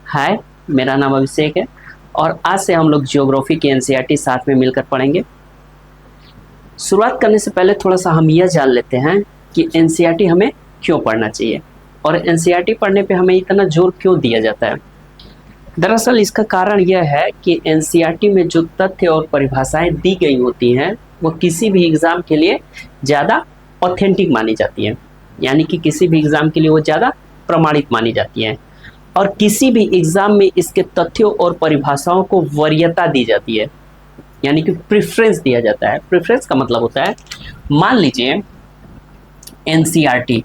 हाय, मेरा नाम अभिषेक है और आज से हम लोग ज्योग्राफी की एनसीईआरटी साथ में मिलकर पढ़ेंगे। शुरुआत करने से पहले थोड़ा सा हम यह जान लेते हैं कि एनसीईआरटी हमें क्यों पढ़ना चाहिए और एनसीईआरटी पढ़ने पे हमें इतना जोर क्यों दिया जाता है। दरअसल इसका कारण यह है कि एनसीईआरटी में जो तथ्य और परिभाषाएं दी गई होती हैं वो किसी भी एग्ज़ाम के लिए ज़्यादा ऑथेंटिक मानी जाती हैं, यानी कि किसी भी एग्ज़ाम के लिए वो ज़्यादा प्रमाणित मानी जाती हैं और किसी भी एग्ज़ाम में इसके तथ्यों और परिभाषाओं को वरीयता दी जाती है, यानी कि प्रेफरेंस दिया जाता है। प्रेफरेंस का मतलब होता है, मान लीजिए एनसीईआरटी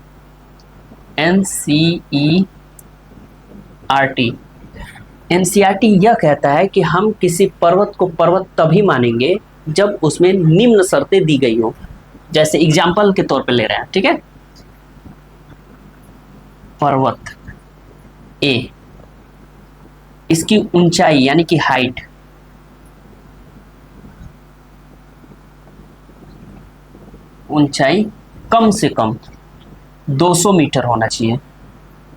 एनसीईआरटी यह कहता है कि हम किसी पर्वत को पर्वत तभी मानेंगे जब उसमें निम्न शर्तें दी गई हो। जैसे एग्जाम्पल के तौर पे ले रहे हैं, ठीक है। पर्वत ए, इसकी ऊंचाई यानी कि हाइट कम से कम 200 मीटर होना चाहिए,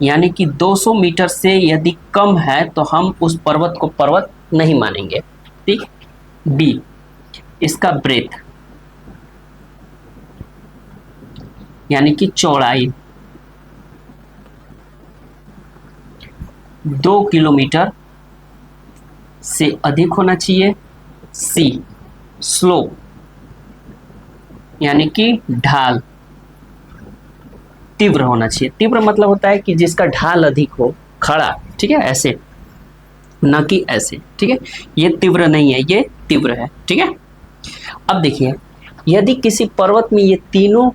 यानी कि 200 मीटर से यदि कम है तो हम उस पर्वत को पर्वत नहीं मानेंगे, ठीक। बी, इसका ब्रेथ यानी कि चौड़ाई 2 किलोमीटर से अधिक होना चाहिए। सी, स्लोप यानी कि ढाल तीव्र होना चाहिए। तीव्र मतलब होता है कि जिसका ढाल अधिक हो, खड़ा, ठीक है, ऐसे, न कि ऐसे, ठीक है। ये तीव्र नहीं है, ये तीव्र है, ठीक है। अब देखिए, यदि किसी पर्वत में ये तीनों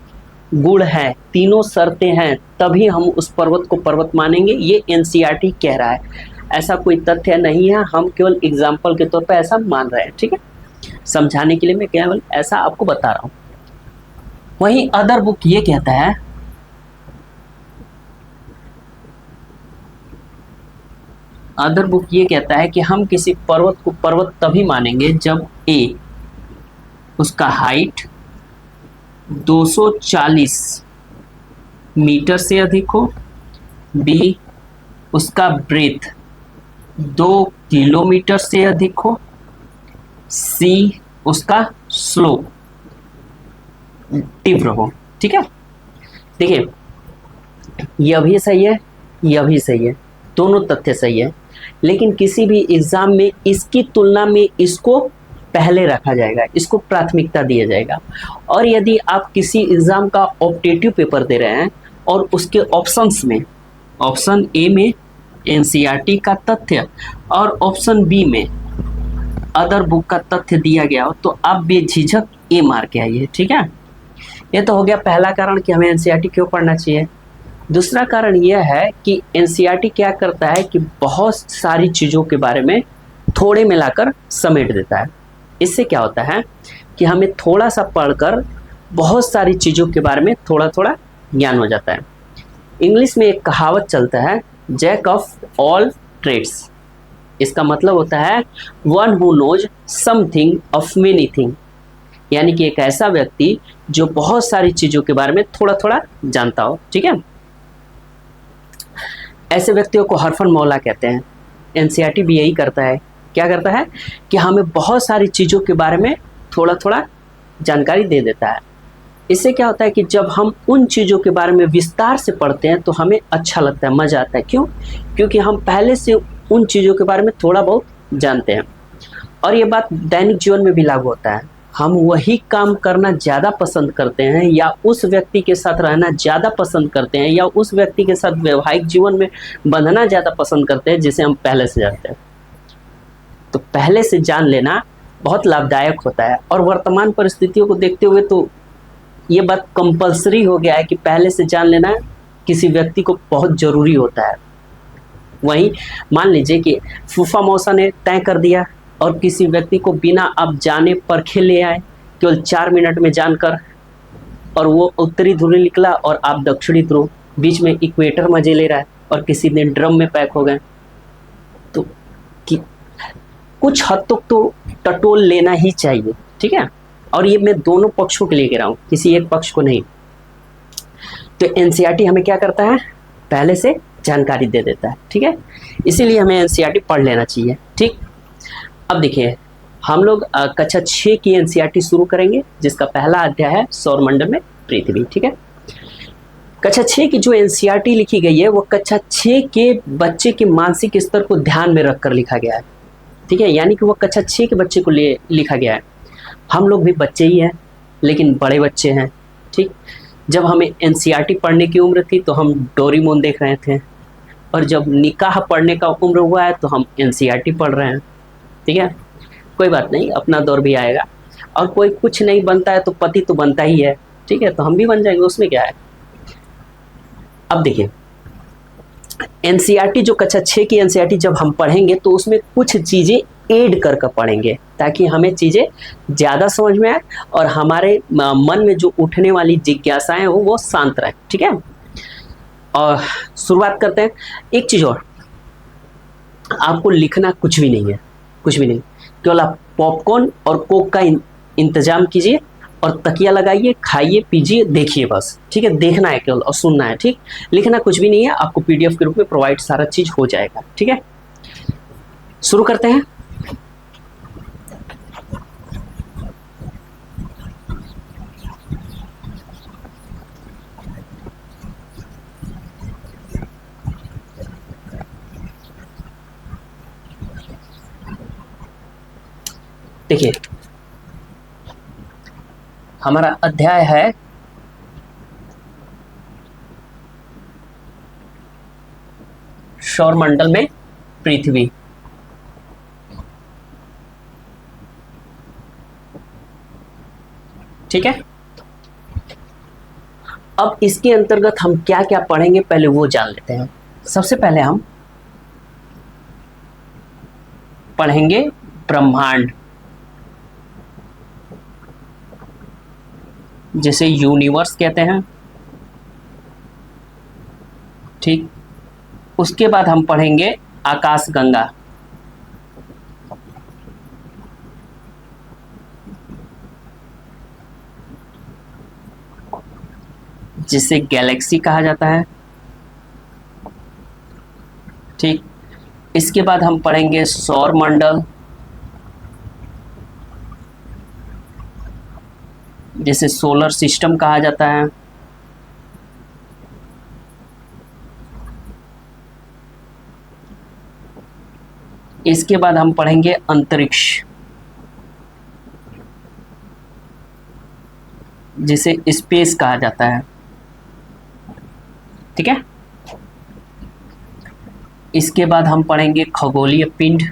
गुण हैं, तीनों शर्तें हैं, तभी हम उस पर्वत को पर्वत मानेंगे, ये एनसीईआरटी कह रहा है। ऐसा कोई तथ्य नहीं है, हम केवल एग्जाम्पल के तौर पर ऐसा मान रहे हैं, ठीक है। समझाने के लिए मैं केवल ऐसा आपको बता रहा हूं। वहीं अदर बुक ये कहता है, कि हम किसी पर्वत को पर्वत तभी मानेंगे जब ए, उसका हाइट 240 मीटर से अधिक हो, बी, उसका ब्रेथ 2 किलोमीटर से अधिक हो, सी, उसका स्लोप तीव्र हो, ठीक है। देखिए, यह भी सही है, यह भी सही है, दोनों तथ्य सही है, लेकिन किसी भी एग्जाम में इसकी तुलना में इसको पहले रखा जाएगा, इसको प्राथमिकता दिया जाएगा। और यदि आप किसी एग्जाम का ऑप्टेटिव पेपर दे रहे हैं और उसके ऑप्शंस में, ऑप्शन ए में एनसीईआरटी का तथ्य और ऑप्शन बी में अदर बुक का तथ्य दिया गया हो, तो आप बेझिझक ए मार के आइए, ठीक है। ये तो हो गया पहला कारण कि हमें एनसीईआरटी क्यों पढ़ना चाहिए। दूसरा कारण यह है कि एनसीईआरटी क्या करता है कि बहुत सारी चीज़ों के बारे में थोड़े में लाकर समेट देता है। इससे क्या होता है कि हमें थोड़ा सा पढ़कर बहुत सारी चीज़ों के बारे में थोड़ा थोड़ा ज्ञान हो जाता है। इंग्लिश में एक कहावत चलता है, जैक ऑफ ऑल ट्रेड्स। इसका मतलब होता है one who knows something of many thing, यानी कि एक ऐसा व्यक्ति जो बहुत सारी चीज़ों के बारे में थोड़ा थोड़ा जानता हो, ठीक है। ऐसे व्यक्तियों को हरफन मौला कहते हैं। एनसीईआरटी भी यही करता है, क्या करता है कि हमें बहुत सारी चीज़ों के बारे में थोड़ा थोड़ा जानकारी दे देता है। इससे क्या होता है कि जब हम उन चीज़ों के बारे में विस्तार से पढ़ते हैं तो हमें अच्छा लगता है, मज़ा आता है। क्यों? क्योंकि हम पहले से उन चीज़ों के बारे में थोड़ा बहुत जानते हैं। और ये बात दैनिक जीवन में भी लागू होता है। हम वही काम करना ज़्यादा पसंद करते हैं या उस व्यक्ति के साथ रहना ज़्यादा पसंद करते हैं या उस व्यक्ति के साथ वैवाहिक जीवन में बंधना ज़्यादा पसंद करते हैं जिसे हम पहले से जानते हैं। तो पहले से जान लेना बहुत लाभदायक होता है और वर्तमान परिस्थितियों को देखते हुए तो ये बात कंपलसरी हो गया है कि पहले से जान लेना किसी व्यक्ति को बहुत ज़रूरी होता है। वहीं मान लीजिए कि फूफा मौसा ने तय कर दिया और किसी व्यक्ति को बिना आप जाने परखे ले आए, केवल 4 मिनट में जानकर, और वो उत्तरी ध्रुव निकला और आप दक्षिणी ध्रुव, बीच में इक्वेटर मजे ले रहा है और किसी दिन ड्रम में पैक हो गए, तो कुछ हद तक तो टटोल लेना ही चाहिए, ठीक है। और ये मैं दोनों पक्षों के लिए कह रहा हूँ, किसी एक पक्ष को नहीं। तो एनसीईआरटी हमें क्या करता है, पहले से जानकारी दे देता है। ठीक है, इसीलिए हमें एनसीईआरटी पढ़ लेना चाहिए। ठीक, अब देखिए हम लोग कक्षा 6 की एनसीईआरटी शुरू करेंगे, जिसका पहला अध्याय है सौरमंडल में पृथ्वी। ठीक है, कक्षा 6 की जो एनसीईआरटी लिखी गई है वो कक्षा 6 के बच्चे के मानसिक स्तर को ध्यान में रखकर लिखा गया है। ठीक है, यानी कि वो कक्षा 6 के बच्चे को लिए लिखा गया है। हम लोग भी बच्चे ही हैं, लेकिन बड़े बच्चे हैं। ठीक, जब हमें एनसीईआरटी पढ़ने की उम्र थी तो हम डोरेमोन देख रहे थे, और जब निकाह पढ़ने का उम्र हुआ है तो हम एनसीईआरटी पढ़ रहे हैं। ठीक है, कोई बात नहीं, अपना दौर भी आएगा। और कोई कुछ नहीं बनता है तो पति तो बनता ही है। ठीक है, तो हम भी बन जाएंगे, उसमें क्या है। अब देखिए एनसीईआरटी जो कक्षा 6 की एनसीईआरटी जब हम पढ़ेंगे तो उसमें कुछ चीज़ें ऐड कर पढ़ेंगे, ताकि हमें चीज़ें ज़्यादा समझ में आए और हमारे मन में जो उठने वाली जिज्ञासाएं हो वो शांत रहे। ठीक है, और शुरुआत करते हैं। एक चीज़ और, आपको लिखना कुछ भी नहीं है, कुछ भी नहीं, केवल आप पॉपकॉर्न और कोक का इंतजाम कीजिए और तकिया लगाइए, खाइए, पीजिए, देखिए बस। ठीक है, देखना है केवल और सुनना है। ठीक, लिखना कुछ भी नहीं है, आपको पीडीएफ के रूप में प्रोवाइड सारा चीज हो जाएगा। ठीक है, शुरू करते हैं। देखिए हमारा अध्याय है सौरमंडल में पृथ्वी। ठीक है, अब इसके अंतर्गत हम क्या क्या पढ़ेंगे पहले वो जान लेते हैं। सबसे पहले हम पढ़ेंगे ब्रह्मांड, जिसे यूनिवर्स कहते हैं। ठीक, उसके बाद हम पढ़ेंगे आकाशगंगा, जिसे गैलेक्सी कहा जाता है। ठीक, इसके बाद हम पढ़ेंगे सौर मंडल, जिसे सोलर सिस्टम कहा जाता है। इसके बाद हम पढ़ेंगे अंतरिक्ष, जिसे स्पेस कहा जाता है। ठीक है, इसके बाद हम पढ़ेंगे खगोलीय पिंड,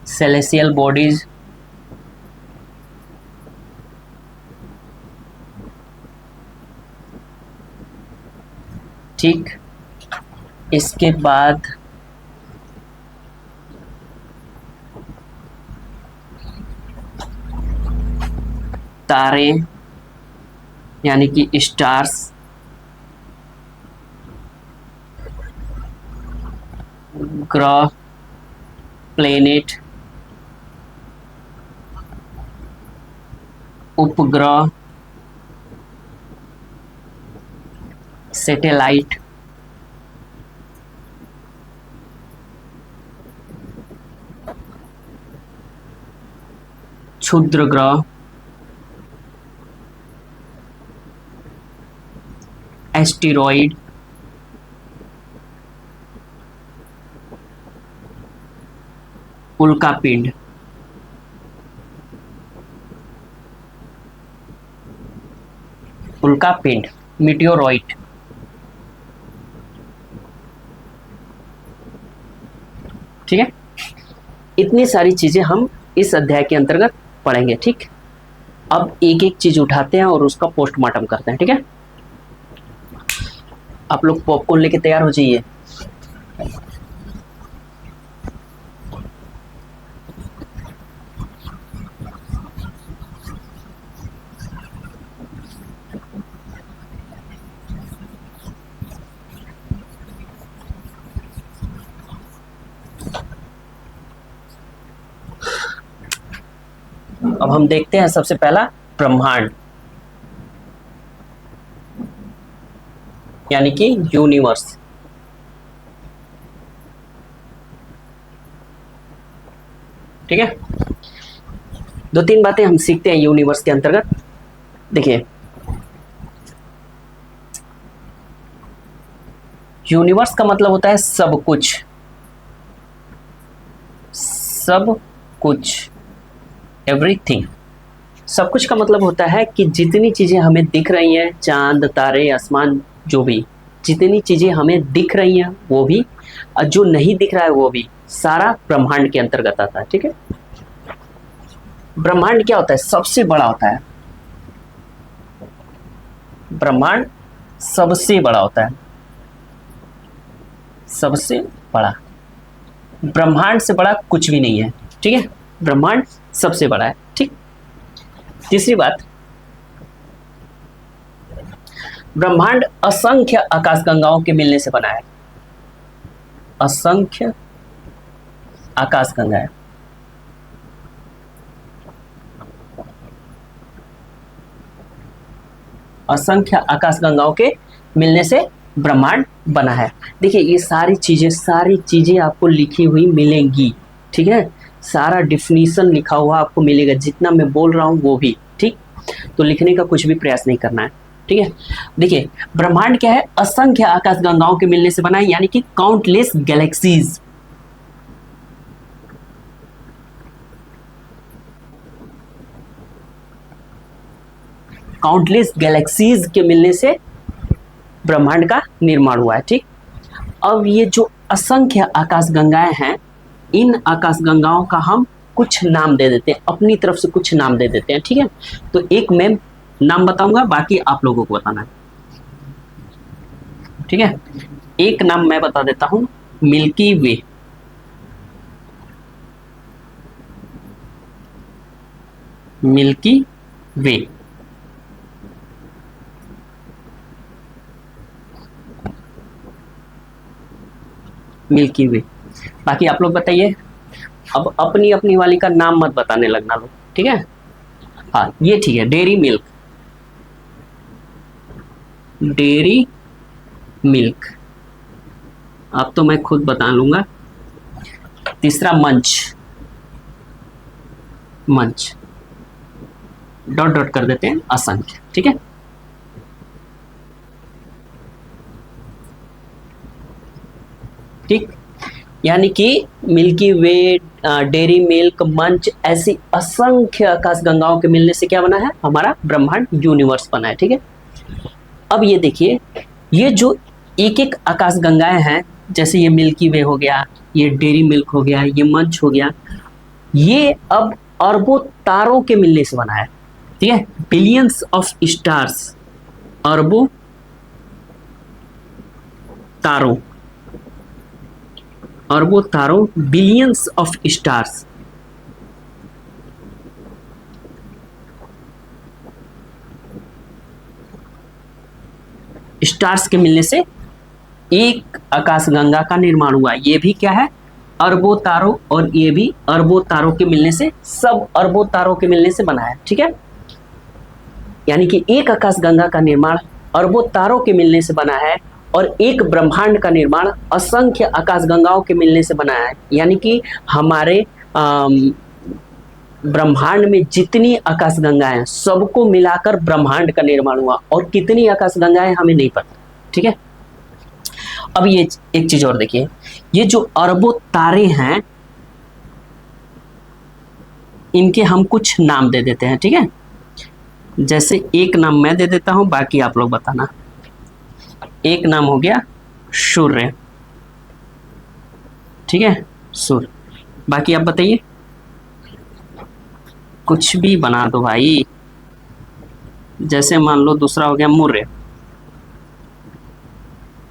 सेलेसियल बॉडीज, ठीक, इसके बाद तारे यानी कि स्टार्स, ग्रह, प्लेनेट, उपग्रह, सैटेलाइट, क्षुद्र ग्रह, एस्टेरॉइड, उल्कापिंड। उल्कापिंड, मीटियोरॉइड। ठीक है, इतनी सारी चीजें हम इस अध्याय के अंतर्गत पढ़ेंगे। ठीक, अब एक एक चीज उठाते हैं और उसका पोस्टमार्टम करते हैं। ठीक है, आप लोग पॉपकॉर्न लेके तैयार हो जाइए। अब अब हम देखते हैं सबसे पहला ब्रह्मांड, यानी कि यूनिवर्स। ठीक है, दो तीन बातें हम सीखते हैं यूनिवर्स के अंतर्गत। देखिए, यूनिवर्स का मतलब होता है सब कुछ, सब कुछ, एवरीथिंग। सब कुछ का मतलब होता है कि जितनी चीजें हमें दिख रही हैं, चांद, तारे, आसमान, जो भी जितनी चीजें हमें दिख रही हैं वो भी, और जो नहीं दिख रहा है वो भी, सारा ब्रह्मांड के अंतर्गत आता है। ठीक है, ब्रह्मांड क्या होता है? सबसे बड़ा होता है। ब्रह्मांड सबसे बड़ा होता है, सबसे बड़ा। ब्रह्मांड से बड़ा कुछ भी नहीं है। ठीक है, ब्रह्मांड सबसे बड़ा है। ठीक, तीसरी बात, ब्रह्मांड असंख्य आकाशगंगाओं के मिलने से बना है। असंख्य आकाशगंगाएं, असंख्य आकाशगंगाओं के मिलने से ब्रह्मांड बना है। देखिए, ये सारी चीजें आपको लिखी हुई मिलेंगी। ठीक है, सारा डिफिनीशन लिखा हुआ आपको मिलेगा, जितना मैं बोल रहा हूँ वो भी। ठीक, तो लिखने का कुछ भी प्रयास नहीं करना है। ठीक है, देखिए, ब्रह्मांड क्या है? असंख्य आकाशगंगाओं के मिलने से बना है, यानी कि काउंटलेस गैलेक्सीज। काउंटलेस गैलेक्सीज के मिलने से ब्रह्मांड का निर्माण हुआ है। ठीक, अब ये जो असंख्य आकाशगंगाएं हैं, इन आकाशगंगाओं का हम कुछ नाम दे देते हैं, अपनी तरफ से कुछ नाम दे देते हैं। ठीक है, तो एक मैं नाम बताऊंगा, बाकी आप लोगों को बताना है। ठीक है, एक नाम मैं बता देता हूं, मिल्की वे। मिल्की वे, मिल्की वे। बाकी आप लोग बताइए, अब अपनी अपनी वाली का नाम मत बताने लगना लोग। ठीक है, हाँ ये ठीक है, डेयरी मिल्क, डेयरी मिल्क, अब तो मैं खुद बता लूंगा। तीसरा मंच, मंच, डॉट डॉट कर देते हैं, असंख्य। ठीक है, ठीक, यानी कि मिल्की वे, डेयरी मिल्क, मंच, ऐसी असंख्य आकाशगंगाओं के मिलने से क्या बना है? हमारा ब्रह्मांड, यूनिवर्स बना है। ठीक है, अब ये देखिए, ये जो एक एक आकाशगंगाएं हैं, जैसे ये मिल्की वे हो गया, ये डेयरी मिल्क हो गया, ये मंच हो गया, ये अब अरबों तारों के मिलने से बना है। ठीक है, बिलियंस ऑफ स्टार्स, अरबों तारों, अरबों तारों, बिलियंस ऑफ स्टार्स। स्टार्स के मिलने से एक आकाशगंगा का निर्माण हुआ। ये भी क्या है? अरबों तारों, और ये भी अरबों तारों के मिलने से, सब अरबों तारों के मिलने से बना है। ठीक है, यानी कि एक आकाशगंगा का निर्माण अरबों तारों के मिलने से बना है, और एक ब्रह्मांड का निर्माण असंख्य आकाशगंगाओं के मिलने से बना है। यानी कि हमारे ब्रह्मांड में जितनी आकाशगंगाएं हैं, सबको मिलाकर ब्रह्मांड का निर्माण हुआ, और कितनी आकाशगंगाएं हमें नहीं पता। ठीक है, अब ये एक चीज और देखिए, ये जो अरबों तारे हैं, इनके हम कुछ नाम दे देते हैं। ठीक है, जैसे एक नाम मैं दे देता हूं, बाकी आप लोग बताना। एक नाम हो गया सूर्य। ठीक है, सूर्य, बाकी आप बताइए, कुछ भी बना दो भाई। जैसे मान लो दूसरा हो गया मूर्य।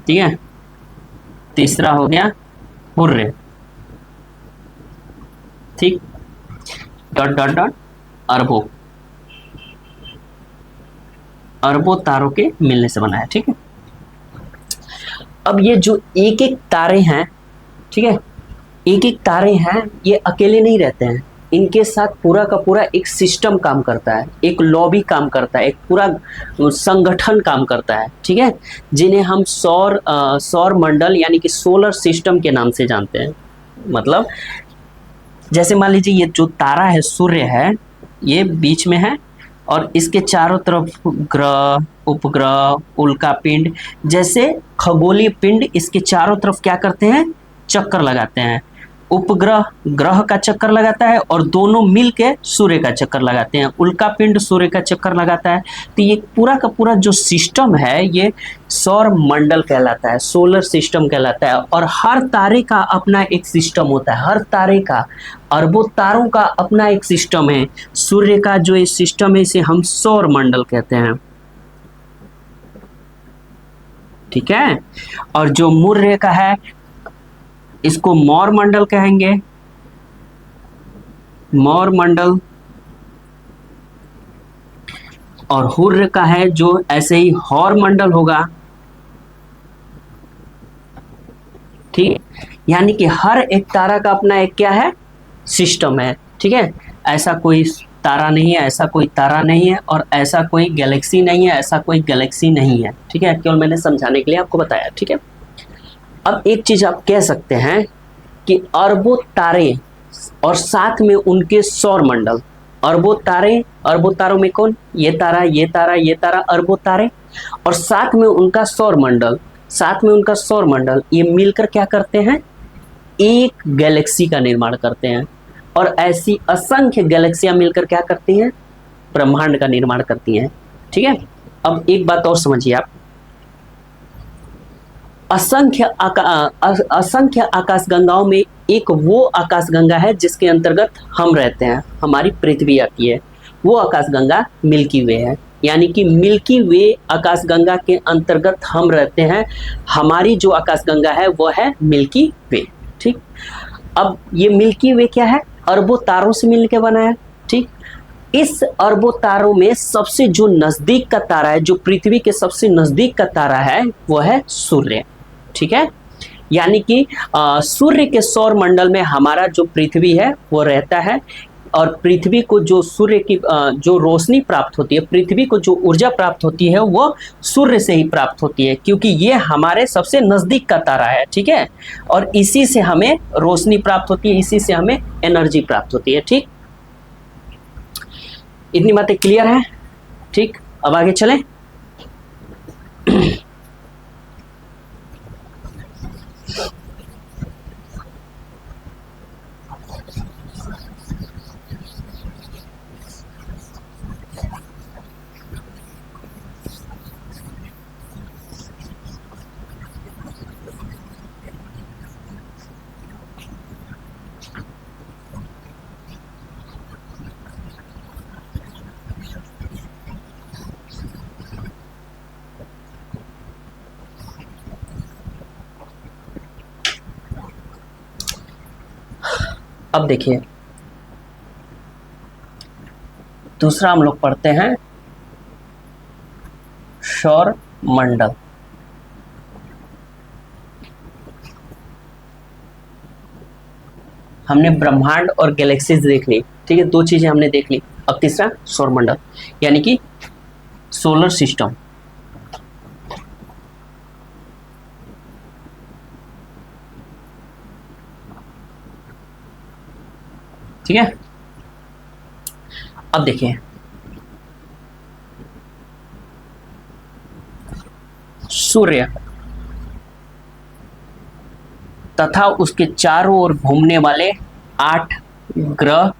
ठीक है, तीसरा हो गया हुर्रे। ठीक, डॉट डॉट डॉट, अरबों, अरबों तारों के मिलने से बना है। ठीक है, अब ये जो एक एक तारे हैं, ठीक है, एक एक तारे हैं, ये अकेले नहीं रहते हैं, इनके साथ पूरा का पूरा एक सिस्टम काम करता है, एक लॉबी काम करता है, एक पूरा संगठन काम करता है, ठीक है, जिन्हें हम सौर मंडल यानी कि सोलर सिस्टम के नाम से जानते हैं। मतलब जैसे मान लीजिए ये जो तारा है, सूर्य है, ये बीच में है और इसके चारों तरफ ग्रह, उपग्रह, उल्का पिंड जैसे खगोलीय पिंड इसके चारों तरफ क्या करते हैं, चक्कर लगाते हैं। उपग्रह ग्रह का चक्कर लगाता है और दोनों मिल के सूर्य का चक्कर लगाते हैं। उल्का पिंड सूर्य का चक्कर लगाता है। तो ये पूरा का पूरा जो सिस्टम है ये सौर मंडल कहलाता है, सोलर सिस्टम कहलाता है। और हर तारे का अपना एक सिस्टम होता है, हर तारे का, अरबों तारों का अपना एक सिस्टम है। सूर्य का जो ये सिस्टम है इसे हम सौर मंडल कहते हैं, ठीक है। और जो मूर्य का है इसको मौर मंडल कहेंगे, मौर मंडल। और हुर्र का है जो ऐसे ही हौर मंडल होगा, ठीक। यानी कि हर एक तारा का अपना एक क्या है, सिस्टम है, ठीक है। ऐसा कोई तारा नहीं है, ऐसा कोई तारा नहीं है, और ऐसा कोई गैलेक्सी नहीं है, ऐसा कोई गैलेक्सी नहीं है, ठीक है। केवल मैंने समझाने के लिए आपको बताया, ठीक है। अब एक चीज आप कह सकते हैं कि अरबों तारे और साथ में उनके सौर मंडल, अरबों तारे, अरबों तारों में कौन, ये तारा, ये तारा, ये तारा, अरबों तारे, और साथ में उनका सौर मंडल, साथ में उनका सौर मंडल, ये मिलकर क्या करते हैं, एक गैलेक्सी का निर्माण करते हैं। और ऐसी असंख्य गैलेक्सियां मिलकर क्या करती हैं, ब्रह्मांड का निर्माण करती हैं, ठीक है। अब एक बात और समझिए आप, असंख्य आकाशगंगाओं में एक वो आकाशगंगा है जिसके अंतर्गत हम रहते हैं, हमारी पृथ्वी आती है, वो आकाशगंगा मिल्की वे है। यानी कि मिल्की वे आकाशगंगा के अंतर्गत हम रहते हैं, हमारी जो आकाशगंगा है वो है मिल्की वे, ठीक। अब ये मिल्की वे क्या है, अरबों तारों से मिलकर बना है, ठीक। इस अरबों तारों में सबसे जो नजदीक का तारा है, जो पृथ्वी के सबसे नजदीक का तारा है वो है सूर्य, ठीक है। यानी कि सूर्य के सौर मंडल में हमारा जो पृथ्वी है वो रहता है। और पृथ्वी को जो सूर्य की जो रोशनी प्राप्त होती है, पृथ्वी को जो ऊर्जा प्राप्त होती है वो सूर्य से ही प्राप्त होती है, क्योंकि ये हमारे सबसे नजदीक का तारा है, ठीक है। और इसी से हमें रोशनी प्राप्त होती है, इसी से हमें एनर्जी प्राप्त होती है, ठीक। इतनी बातें क्लियर है, ठीक। अब आगे चलें। अब देखिए दूसरा हम लोग पढ़ते हैं सौर मंडल। हमने ब्रह्मांड और गैलेक्सीज देख ली, ठीक है, दो चीजें हमने देख ली। अब तीसरा सौर मंडल यानी कि सोलर सिस्टम, ठीक है। अब देखिए सूर्य तथा उसके चारों ओर घूमने वाले 8 ग्रह,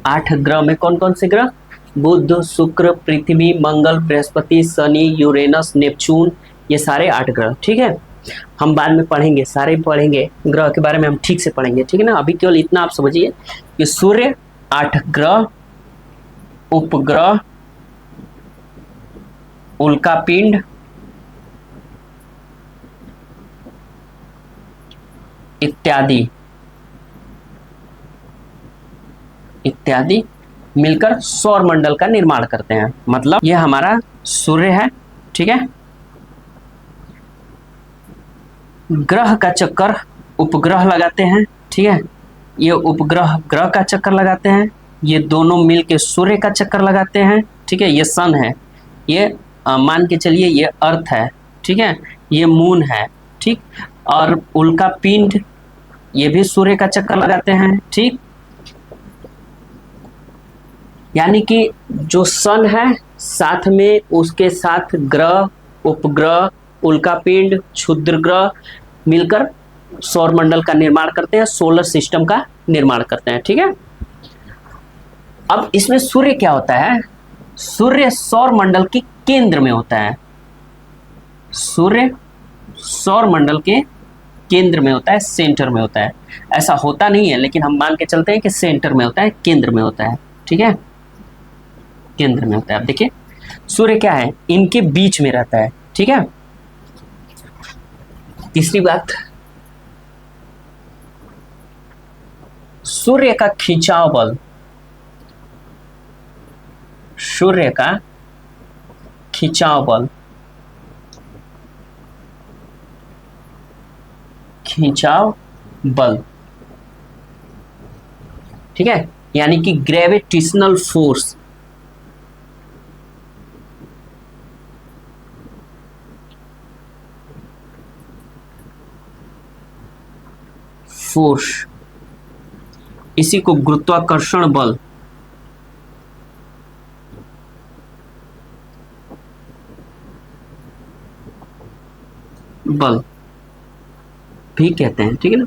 8 ग्रह में कौन कौन से ग्रह, बुध, शुक्र, पृथ्वी, मंगल, बृहस्पति, शनि, यूरेनस, नेपच्यून, ये सारे 8 ग्रह, ठीक है। हम बाद में पढ़ेंगे, सारे पढ़ेंगे ग्रह के बारे में, हम ठीक से पढ़ेंगे, ठीक है ना। अभी केवल इतना आप समझिए कि सूर्य, 8 ग्रह, उपग्रह, उल्का पिंड इत्यादि इत्यादि मिलकर सौर मंडल का निर्माण करते हैं। मतलब ये हमारा सूर्य है, ठीक है। ग्रह का चक्कर उपग्रह लगाते हैं, ठीक है। ये उपग्रह ग्रह का चक्कर लगाते हैं, ये दोनों मिल के सूर्य का चक्कर लगाते हैं, ठीक है। ये सन है, ये मान के चलिए ये अर्थ है, ठीक है, ये मून है, ठीक। और उल्का पिंड ये भी सूर्य का चक्कर लगाते हैं, ठीक। यानी कि जो सन है साथ में उसके साथ ग्रह, उपग्रह, उल्कापिंड, क्षुद्र ग्रह मिलकर सौर मंडल का निर्माण करते हैं, सोलर सिस्टम का निर्माण करते हैं, ठीक है। अब इसमें सूर्य क्या होता है? सूर्य सौर मंडल के केंद्र में होता है। सूर्य सौर मंडल के केंद्र में होता है, सेंटर में होता है। ऐसा होता नहीं है लेकिन हम मान के चलते हैं कि सेंटर में होता है, केंद्र में होता है, ठीक है, केंद्र में होता है। अब देखिए सूर्य क्या है, इनके बीच में रहता है, ठीक है। तीसरी बात, सूर्य का खिंचाव बल, सूर्य का खिंचाव बल, खिंचाव बल, ठीक है, यानी कि ग्रेविटेशनल फोर्स, फोर्स, इसी को गुरुत्वाकर्षण बल, बल भी कहते हैं, ठीक है ना।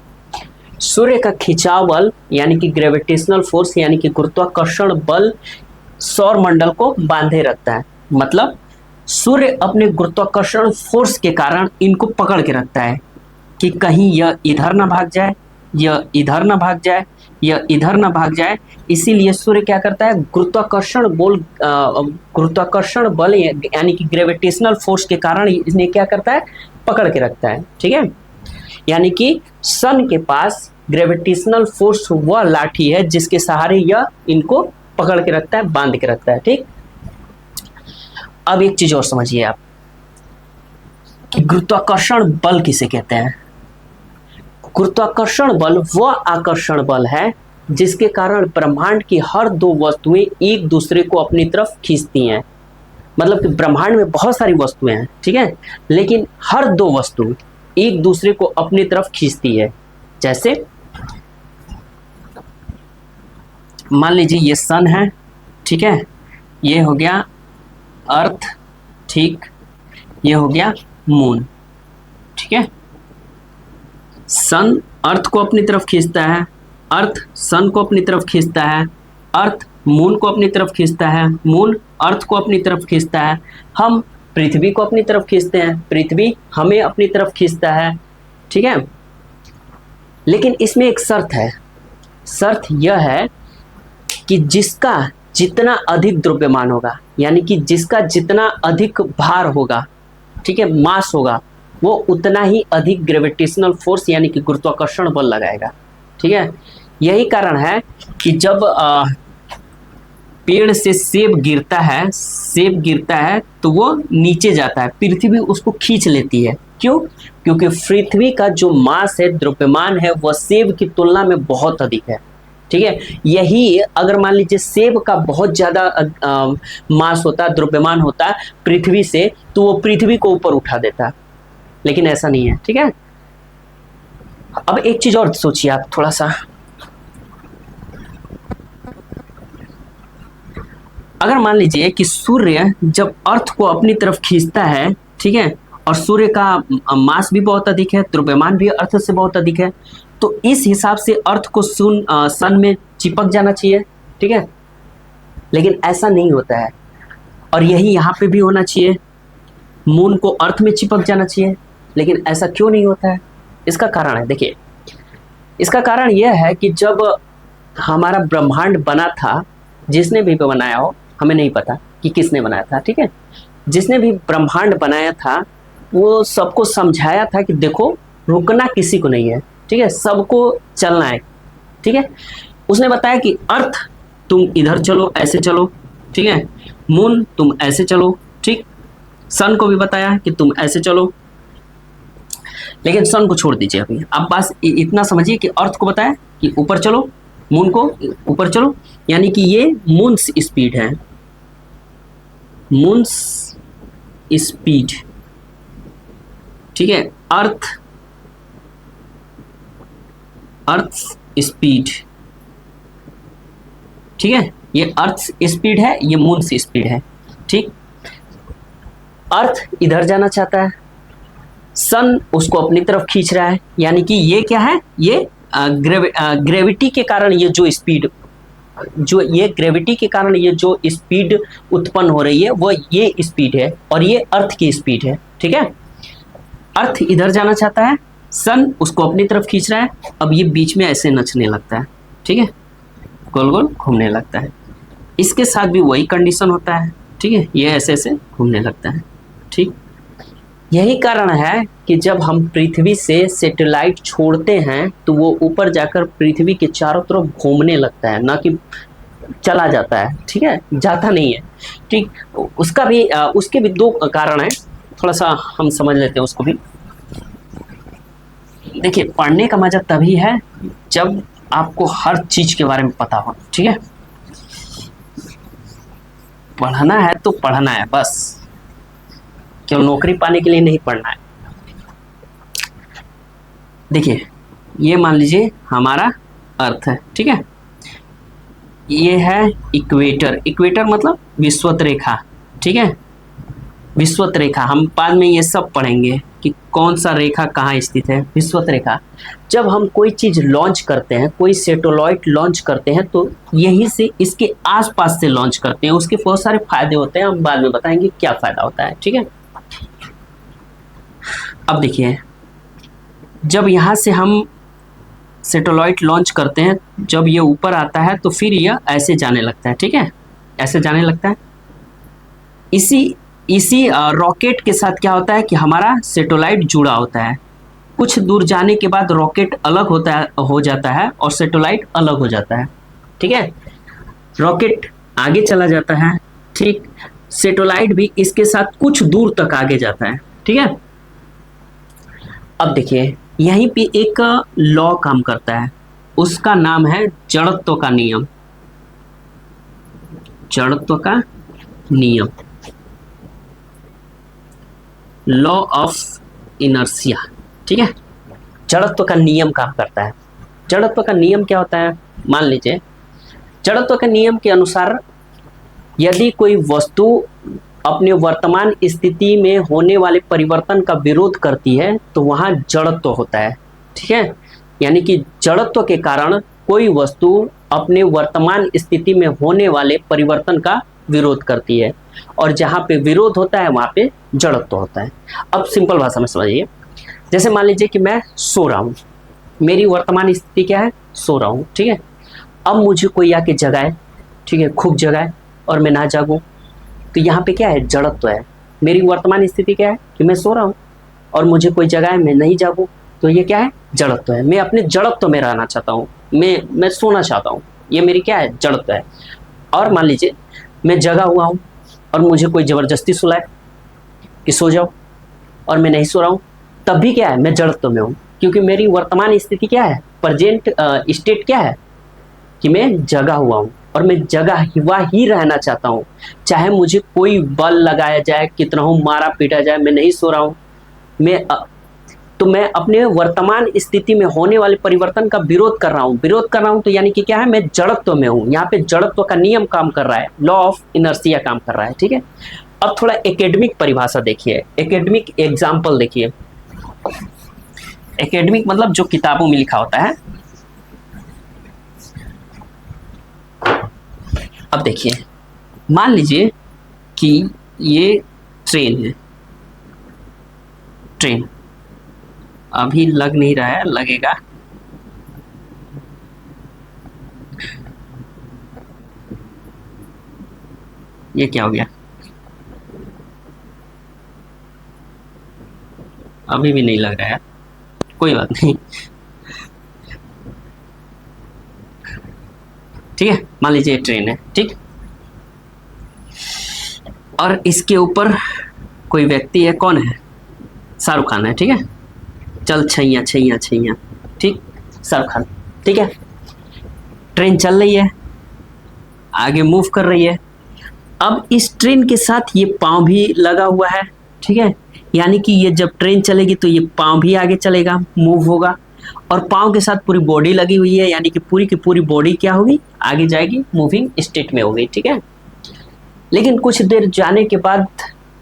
सूर्य का खिंचाव बल यानी कि ग्रेविटेशनल फोर्स यानी कि गुरुत्वाकर्षण बल सौर मंडल को बांधे रखता है। मतलब सूर्य अपने गुरुत्वाकर्षण फोर्स के कारण इनको पकड़ के रखता है कि कहीं यह इधर ना भाग जाए, यह इधर ना भाग जाए, यह इधर ना भाग जाए। इसीलिए सूर्य क्या करता है, गुरुत्वाकर्षण बल यानी कि ग्रेविटेशनल फोर्स के कारण इन्हें क्या करता है, पकड़ के रखता है, ठीक है। यानी कि सन के पास ग्रेविटेशनल फोर्स वह लाठी है जिसके सहारे यह इनको पकड़ के रखता है, बांध के रखता है, ठीक। अब एक चीज और समझिए आप कि गुरुत्वाकर्षण बल किसे कहते हैं। गुरुत्वाकर्षण बल वह आकर्षण बल है जिसके कारण ब्रह्मांड की हर दो वस्तुएं एक दूसरे को अपनी तरफ खींचती हैं। मतलब कि ब्रह्मांड में बहुत सारी वस्तुएं हैं, ठीक है, लेकिन हर दो वस्तु एक दूसरे को अपनी तरफ खींचती है। जैसे मान लीजिए ये सन है, ठीक है, ये हो गया अर्थ, ठीक, ये हो गया मून, ठीक है। सन अर्थ को अपनी तरफ खींचता है, अर्थ सन को अपनी तरफ खींचता है, अर्थ मून को अपनी तरफ खींचता है, मून अर्थ को अपनी तरफ खींचता है। हम पृथ्वी को अपनी तरफ खींचते हैं, पृथ्वी हमें अपनी तरफ खींचता है, ठीक है। लेकिन इसमें एक शर्त है, शर्त यह है कि जिसका जितना अधिक द्रव्यमान होगा, यानी कि जिसका जितना अधिक भार होगा, ठीक है, मास होगा, वो उतना ही अधिक ग्रेविटेशनल फोर्स यानी कि गुरुत्वाकर्षण बल लगाएगा, ठीक है। यही कारण है कि जब पेड़ से सेब गिरता है तो वो नीचे जाता है, पृथ्वी उसको खींच लेती है। क्यों? क्योंकि पृथ्वी का जो मास है, द्रव्यमान है, वह सेब की तुलना में बहुत अधिक है, ठीक है। यही अगर मान लीजिए सेब का बहुत ज़्यादा मास होता, द्रव्यमान होता पृथ्वी से, तो वो पृथ्वी को ऊपर उठा देता, लेकिन ऐसा नहीं है, ठीक है। अब एक चीज़ और सोचिए आप थोड़ा सा, अगर मान लीजिए कि सूर्य जब अर्थ को अपनी तरफ खींचता है, ठीक है, और सूर्य का मास भी बहुत अधिक है, द्रव्यमान भी अर्थ से बहुत अधिक है, तो इस हिसाब से अर्थ को सन में चिपक जाना चाहिए, ठीक है, लेकिन ऐसा नहीं होता है। और यही यहाँ पे भी होना चाहिए, मून को अर्थ में चिपक जाना चाहिए, लेकिन ऐसा क्यों नहीं होता है? इसका कारण है, देखिए, इसका कारण यह है कि जब हमारा ब्रह्मांड बना था, जिसने भी बनाया हो, हमें नहीं पता कि किसने बनाया था, ठीक है, जिसने भी ब्रह्मांड बनाया था वो सबको समझाया था कि देखो रुकना किसी को नहीं है, ठीक है, सबको चलना है, ठीक है। उसने बताया कि अर्थ तुम इधर चलो, ऐसे चलो, ठीक है, मून तुम ऐसे चलो, ठीक, सन को भी बताया कि तुम ऐसे चलो, लेकिन सन को छोड़ दीजिए अभी, आप बस इतना समझिए कि अर्थ को बताया कि ऊपर चलो, मून को ऊपर चलो, यानी कि ये मून्स स्पीड है, मून्स स्पीड, ठीक है। अर्थ स्पीड, ठीक है, ये अर्थ स्पीड है, ये मून से स्पीड है, ठीक। अर्थ इधर जाना चाहता है, सन उसको अपनी तरफ खींच रहा है, यानी कि ये क्या है, ये ग्रेविटी के कारण ये जो स्पीड, जो ये ग्रेविटी के कारण ये जो स्पीड उत्पन्न हो रही है वो ये स्पीड है, और ये अर्थ की स्पीड है, ठीक है। अर्थ इधर जाना चाहता है, सन उसको अपनी तरफ खींच रहा है, अब ये बीच में ऐसे नचने लगता है, ठीक है, गोल गोल घूमने लगता है। इसके साथ भी वही कंडीशन होता है, ठीक है, ये ऐसे ऐसे घूमने लगता है, ठीक। यही कारण है कि जब हम पृथ्वी से सैटेलाइट छोड़ते हैं तो वो ऊपर जाकर पृथ्वी के चारों तरफ घूमने लगता है, ना कि चला जाता है, ठीक है, जाता नहीं है, ठीक। उसका भी उसके भी दो कारण हैं, थोड़ा सा हम समझ लेते हैं उसको भी। देखिए, पढ़ने का मजा तभी है जब आपको हर चीज के बारे में पता हो, ठीक है। पढ़ना है तो पढ़ना है बस, केवल नौकरी पाने के लिए नहीं पढ़ना है। देखिए, ये मान लीजिए हमारा अर्थ है, ठीक है, ये है इक्वेटर, इक्वेटर मतलब विषुवत रेखा, ठीक है, विषुवत रेखा। हम बाद में ये सब पढ़ेंगे कि कौन सा रेखा कहाँ स्थित है, विषुवत रेखा। जब हम कोई चीज लॉन्च करते हैं, कोई सैटेलाइट लॉन्च करते हैं, तो यहीं से इसके आसपास से लॉन्च करते हैं, उसके बहुत सारे फायदे होते हैं, हम बाद में बताएंगे क्या फायदा होता है, ठीक है। अब देखिए, जब यहाँ से हम सैटेलाइट लॉन्च करते हैं, जब ये ऊपर आता है तो फिर यह ऐसे जाने लगता है, ठीक है, ऐसे जाने लगता है। इसी रॉकेट के साथ क्या होता है कि हमारा सैटेलाइट जुड़ा होता है। कुछ दूर जाने के बाद रॉकेट अलग हो जाता है और सैटेलाइट अलग हो जाता है, ठीक है। रॉकेट आगे चला जाता है, ठीक, सैटेलाइट भी इसके साथ कुछ दूर तक आगे जाता है, ठीक है। अब देखिए, यहीं पे एक लॉ काम करता है, उसका नाम है जड़त्व का नियम, जड़त्व का नियम, लॉ ऑफ इनर्शिया, ठीक है। जड़त्व का नियम काम करता है। जड़त्व का नियम क्या होता है, मान लीजिए, जड़त्व के नियम के अनुसार यदि कोई वस्तु अपने वर्तमान स्थिति में होने वाले परिवर्तन का विरोध करती है तो वहां जड़त्व होता है, ठीक है। यानी कि जड़त्व के कारण कोई वस्तु अपने वर्तमान स्थिति में होने वाले परिवर्तन का विरोध करती है, और जहां पे विरोध होता है वहां पे जड़त्व होता है। अब सिंपल भाषा में समझिए, जैसे मान लीजिए कि मैं सो रहा हूँ, मेरी वर्तमान स्थिति क्या है, सो रहा हूँ, ठीक है। अब मुझे कोई आके जगाए, ठीक है, खूब जगाए और मैं ना जागूं, तो यहाँ पे क्या है, जड़त्व है। मेरी वर्तमान स्थिति क्या है कि मैं सो रहा हूँ और मुझे कोई जगाए, मैं नहीं जागूं, तो ये क्या है, जड़त्व है। मैं अपने जड़त्व में रहना चाहता हूँ, मैं सोना चाहता हूँ, ये मेरी क्या है, जड़त्व है। और मान लीजिए मैं जगा हुआ हूँ और मुझे कोई ज़बरदस्ती सुलाए कि सो जाओ, और मैं नहीं सो रहा हूँ, तब भी क्या है, मैं जड़त्व में हूँ, क्योंकि मेरी वर्तमान स्थिति क्या है, प्रेजेंट स्टेट क्या है कि मैं जगा हुआ हूँ और मैं जगा हुआ ही रहना चाहता हूँ। चाहे मुझे कोई बल लगाया जाए, कितना हो मारा पीटा जाए, मैं नहीं सो रहा हूँ। तो मैं अपने वर्तमान स्थिति में होने वाले परिवर्तन का विरोध कर रहा हूँ, तो यानी कि क्या है, मैं जड़त्व में हूँ। यहाँ पे जड़त्व का नियम काम कर रहा है, लॉ ऑफ इनर्शिया काम कर रहा है, ठीक है। अब थोड़ा एकेडमिक परिभाषा देखिए, एकेडमिक एग्जाम्पल देखिए। एकेडमिक मतलब जो किताबों में लिखा होता है। अब देखिए, मान लीजिए कि ये ट्रेन है, ट्रेन अभी लग नहीं रहा है, लगेगा। ये क्या हो गया, अभी भी नहीं लग रहा है, कोई बात नहीं, ठीक है। मान लीजिए ट्रेन है, ठीक, और इसके ऊपर कोई व्यक्ति है, कौन है, शाहरुख खान है, ठीक है। चल छैया छैया छैया, ठीक, शाहरुख खान, ठीक है। ट्रेन चल रही है, आगे मूव कर रही है। अब इस ट्रेन के साथ ये पाँव भी लगा हुआ है, ठीक है, यानी कि ये जब ट्रेन चलेगी तो ये पाँव भी आगे चलेगा, मूव होगा, और पाँव के साथ पूरी बॉडी लगी हुई है, यानी कि पूरी की पूरी बॉडी क्या होगी, आगे जाएगी, मूविंग स्टेट में होगी, ठीक है। लेकिन कुछ देर जाने के बाद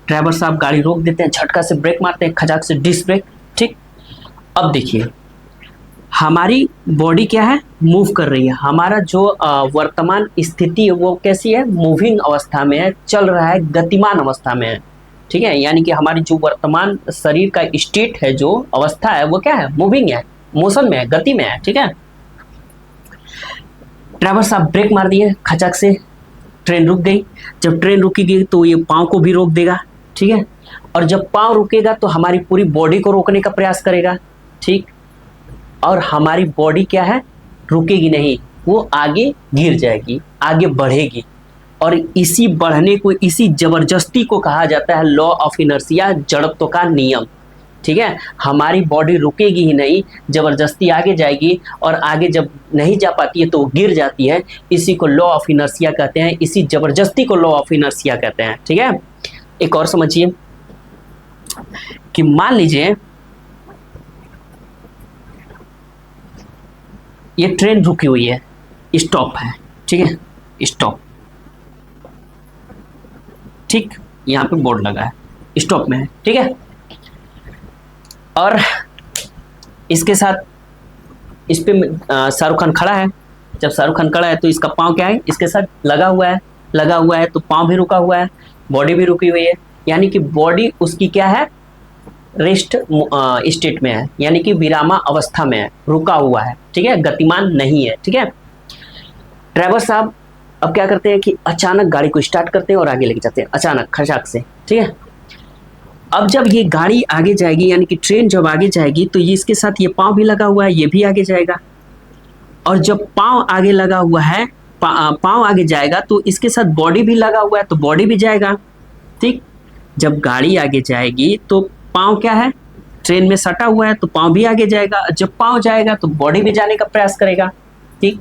ड्राइवर साहब गाड़ी रोक देते हैं, झटका से ब्रेक मारते हैं, खजाक से डिस्क ब्रेक, ठीक। अब देखिए हमारी बॉडी क्या है, मूव कर रही है, हमारा जो वर्तमान स्थिति है वो कैसी है, मूविंग अवस्था में है, चल रहा है, गतिमान अवस्था में है, ठीक है। यानी कि हमारी जो वर्तमान शरीर का स्टेट है, जो अवस्था है वो क्या है, मूविंग है, मोशन में है, गति में है, ठीक है। ड्राइवर साहब ब्रेक मार दिए, खचाक से ट्रेन रुक गई। जब ट्रेन रुकेगी तो ये पाँव को भी रोक देगा, ठीक है, और जब पाँव रुकेगा तो हमारी पूरी बॉडी को रोकने का प्रयास करेगा, ठीक, और हमारी बॉडी क्या है, रुकेगी नहीं, वो आगे गिर जाएगी, आगे बढ़ेगी, और इसी बढ़ने को, इसी जबरदस्ती को कहा जाता है लॉ ऑफ इनर्शिया, जड़त्व का नियम, ठीक है। हमारी बॉडी रुकेगी ही नहीं, जबरदस्ती आगे जाएगी, और आगे जब नहीं जा पाती है तो गिर जाती है, इसी को लॉ ऑफ इनर्शिया कहते हैं, इसी जबरदस्ती को लॉ ऑफ इनर्शिया कहते हैं, ठीक है। एक और समझिए कि मान लीजिए ये ट्रेन रुकी हुई है, स्टॉप है, ठीक है, स्टॉप, ठीक, यहाँ पे बोर्ड लगा है, स्टॉप में है, ठीक है। और इसके साथ इस पे शाहरुख खान खड़ा है। जब शाहरुख खान खड़ा है तो इसका पाँव क्या है, इसके साथ लगा हुआ है, तो पाँव भी रुका हुआ है, बॉडी भी रुकी हुई है, यानी कि बॉडी उसकी क्या है, रेस्ट स्टेट में है, यानी कि विरामा अवस्था में है, रुका हुआ है, ठीक है, गतिमान नहीं है, ठीक है। ड्राइवर साहब अब क्या करते हैं कि अचानक गाड़ी को स्टार्ट करते हैं और आगे लेके जाते हैं, अचानक खचाक से, ठीक है। अब जब ये गाड़ी आगे जाएगी, यानी कि ट्रेन जब आगे जाएगी तो ये इसके साथ ये पाँव भी लगा हुआ है, ये भी आगे जाएगा, और जब पाँव आगे लगा हुआ है, पाँव आगे जाएगा तो इसके साथ बॉडी भी लगा हुआ है, तो बॉडी भी जाएगा, ठीक। जब गाड़ी आगे जाएगी तो पाँव क्या है, ट्रेन में सटा हुआ है, तो पाँव भी आगे जाएगा, जब पाँव जाएगा तो बॉडी भी जाने का प्रयास करेगा, ठीक।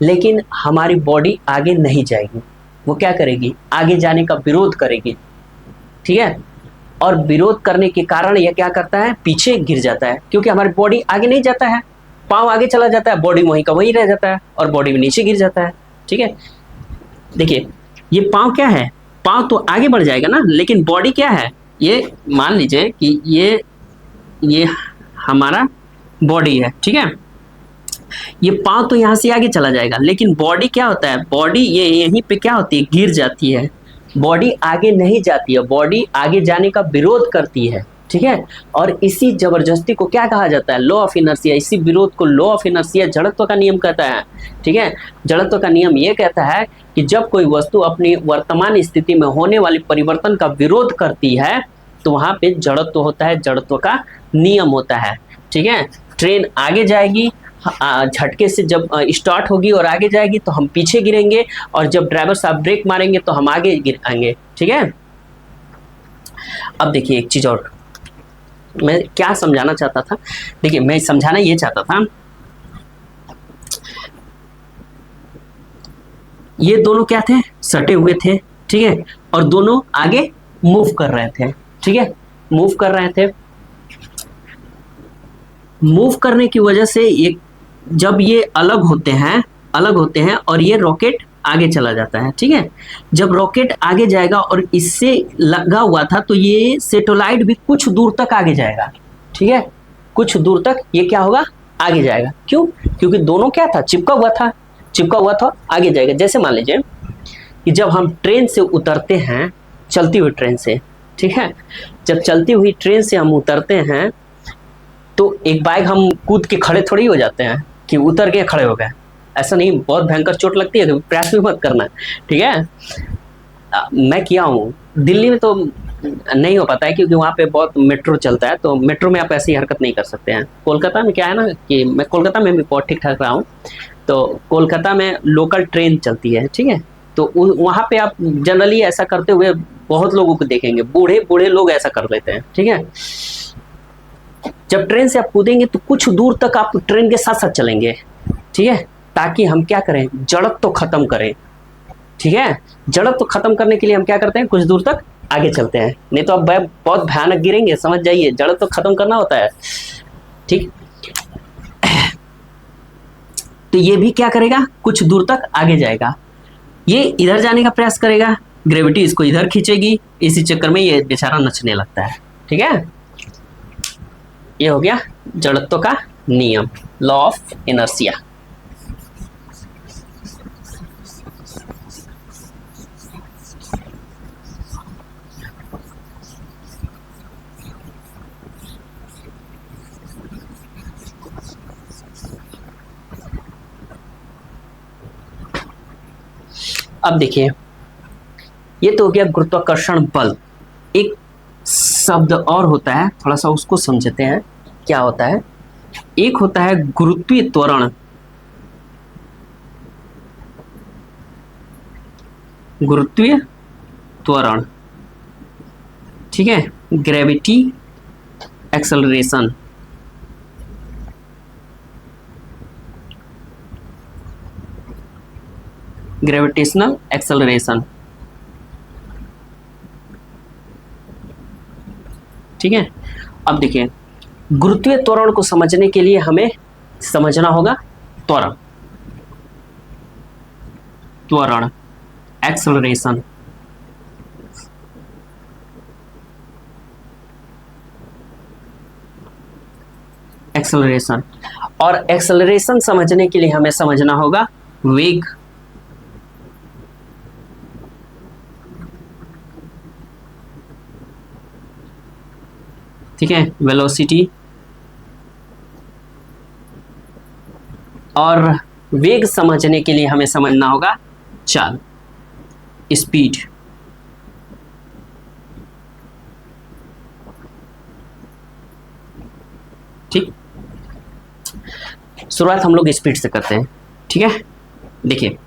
लेकिन हमारी बॉडी आगे नहीं जाएगी, वो क्या करेगी, आगे जाने का विरोध करेगी, ठीक है। और विरोध करने के कारण यह क्या करता है, पीछे गिर जाता है, क्योंकि हमारी बॉडी आगे नहीं जाता है, पाँव आगे चला जाता है, बॉडी वहीं का वहीं रह जाता है, और बॉडी में नीचे गिर जाता है, ठीक है। देखिए ये पाँव क्या है, पाँव तो आगे बढ़ जाएगा ना, लेकिन बॉडी क्या है, ये मान लीजिए कि ये हमारा बॉडी है, ठीक है। ये पाँव तो यहाँ से आगे चला जाएगा, लेकिन बॉडी क्या होता है, बॉडी ये यहीं पे क्या होती है, गिर जाती है, बॉडी आगे नहीं जाती है, बॉडी आगे जाने का विरोध करती है, ठीक है। और इसी जबरदस्ती को क्या कहा जाता है, लॉ ऑफ इनर्शिया, इसी विरोध को लॉ ऑफ इनर्शिया, जड़त्व का नियम कहता है, ठीक है। जड़त्व का नियम ये कहता है कि जब कोई वस्तु अपनी वर्तमान स्थिति में होने वाली परिवर्तन का विरोध करती है तो वहां पे जड़त्व होता है, जड़त्व का नियम होता है, ठीक है। ट्रेन आगे जाएगी, झटके से जब स्टार्ट होगी और आगे जाएगी तो हम पीछे गिरेंगे, और जब ड्राइवर साहब ब्रेक मारेंगे तो हम आगे गिरेंगे, ठीक है। अब देखिए एक चीज और मैं क्या समझाना चाहता था, देखिए मैं समझाना ये चाहता था, ये दोनों क्या थे, सटे हुए थे, ठीक है, और दोनों आगे मूव कर रहे थे, ठीक है, मूव कर रहे थे। मूव करने की वजह से ये जब ये अलग होते हैं और ये रॉकेट आगे चला जाता है, ठीक है। जब रॉकेट आगे जाएगा और इससे लगा हुआ था तो ये सैटेलाइट भी कुछ दूर तक आगे जाएगा, ठीक है, कुछ दूर तक ये क्या होगा, आगे जाएगा। क्यों, क्योंकि दोनों क्या था, चिपका हुआ था, आगे जाएगा। जैसे मान लीजिए कि जब हम ट्रेन से उतरते हैं, चलती हुई ट्रेन से, ठीक है, जब चलती हुई ट्रेन से हम उतरते हैं तो एक बाइक हम कूद के खड़े थोड़ी हो जाते हैं कि उतर के खड़े हो गए, ऐसा नहीं, बहुत भयंकर चोट लगती है तो प्रयास भी मत करना, ठीक है। मैं किया हूँ, दिल्ली में तो नहीं हो पाता है क्योंकि वहाँ पे बहुत मेट्रो चलता है, तो मेट्रो में आप ऐसी हरकत नहीं कर सकते हैं। कोलकाता में क्या है ना कि मैं कोलकाता में भी बहुत ठीक ठाक रहा हूँ, तो कोलकाता में लोकल ट्रेन चलती है, ठीक है, तो वहाँ पे आप जनरली ऐसा करते हुए बहुत लोगों को देखेंगे, बूढ़े लोग ऐसा कर लेते हैं, ठीक है। जब ट्रेन से आप कूदेंगे तो कुछ दूर तक आप ट्रेन के साथ साथ चलेंगे, ठीक है, ताकि हम क्या करें, जड़त्व तो खत्म करें। ठीक है, जड़त्व तो खत्म करने के लिए हम क्या करते हैं, कुछ दूर तक आगे चलते हैं, नहीं तो अब बहुत भयानक गिरेंगे, समझ जाइए, जड़त्व तो खत्म करना होता है। ठीक, तो ये भी क्या करेगा, कुछ दूर तक आगे जाएगा, ये इधर जाने का प्रयास करेगा, ग्रेविटी इसको इधर खींचेगी, इसी चक्कर में ये बेचारा नचने लगता है। ठीक है, ये हो गया जड़त्व का नियम, लॉ ऑफ इनर्शिया। अब देखिए, ये तो हो गया गुरुत्वाकर्षण बल। एक शब्द और होता है, थोड़ा सा उसको समझते हैं क्या होता है। एक होता है गुरुत्वीय त्वरण, गुरुत्वीय त्वरण, ठीक है, ग्रेविटी एक्सेलरेशन। ग्रेविटेशनल एक्सेलरेशन, ठीक है। अब देखिए, गुरुत्वीय त्वरण को समझने के लिए हमें समझना होगा त्वरण, त्वरण एक्सेलरेशन। एक्सेलरेशन, और एक्सेलरेशन समझने के लिए हमें समझना होगा वेग। ठीक है, वेलोसिटी। और वेग समझने के लिए हमें समझना होगा चाल, स्पीड। ठीक, शुरुआत हम लोग स्पीड से करते हैं। ठीक है, देखिए,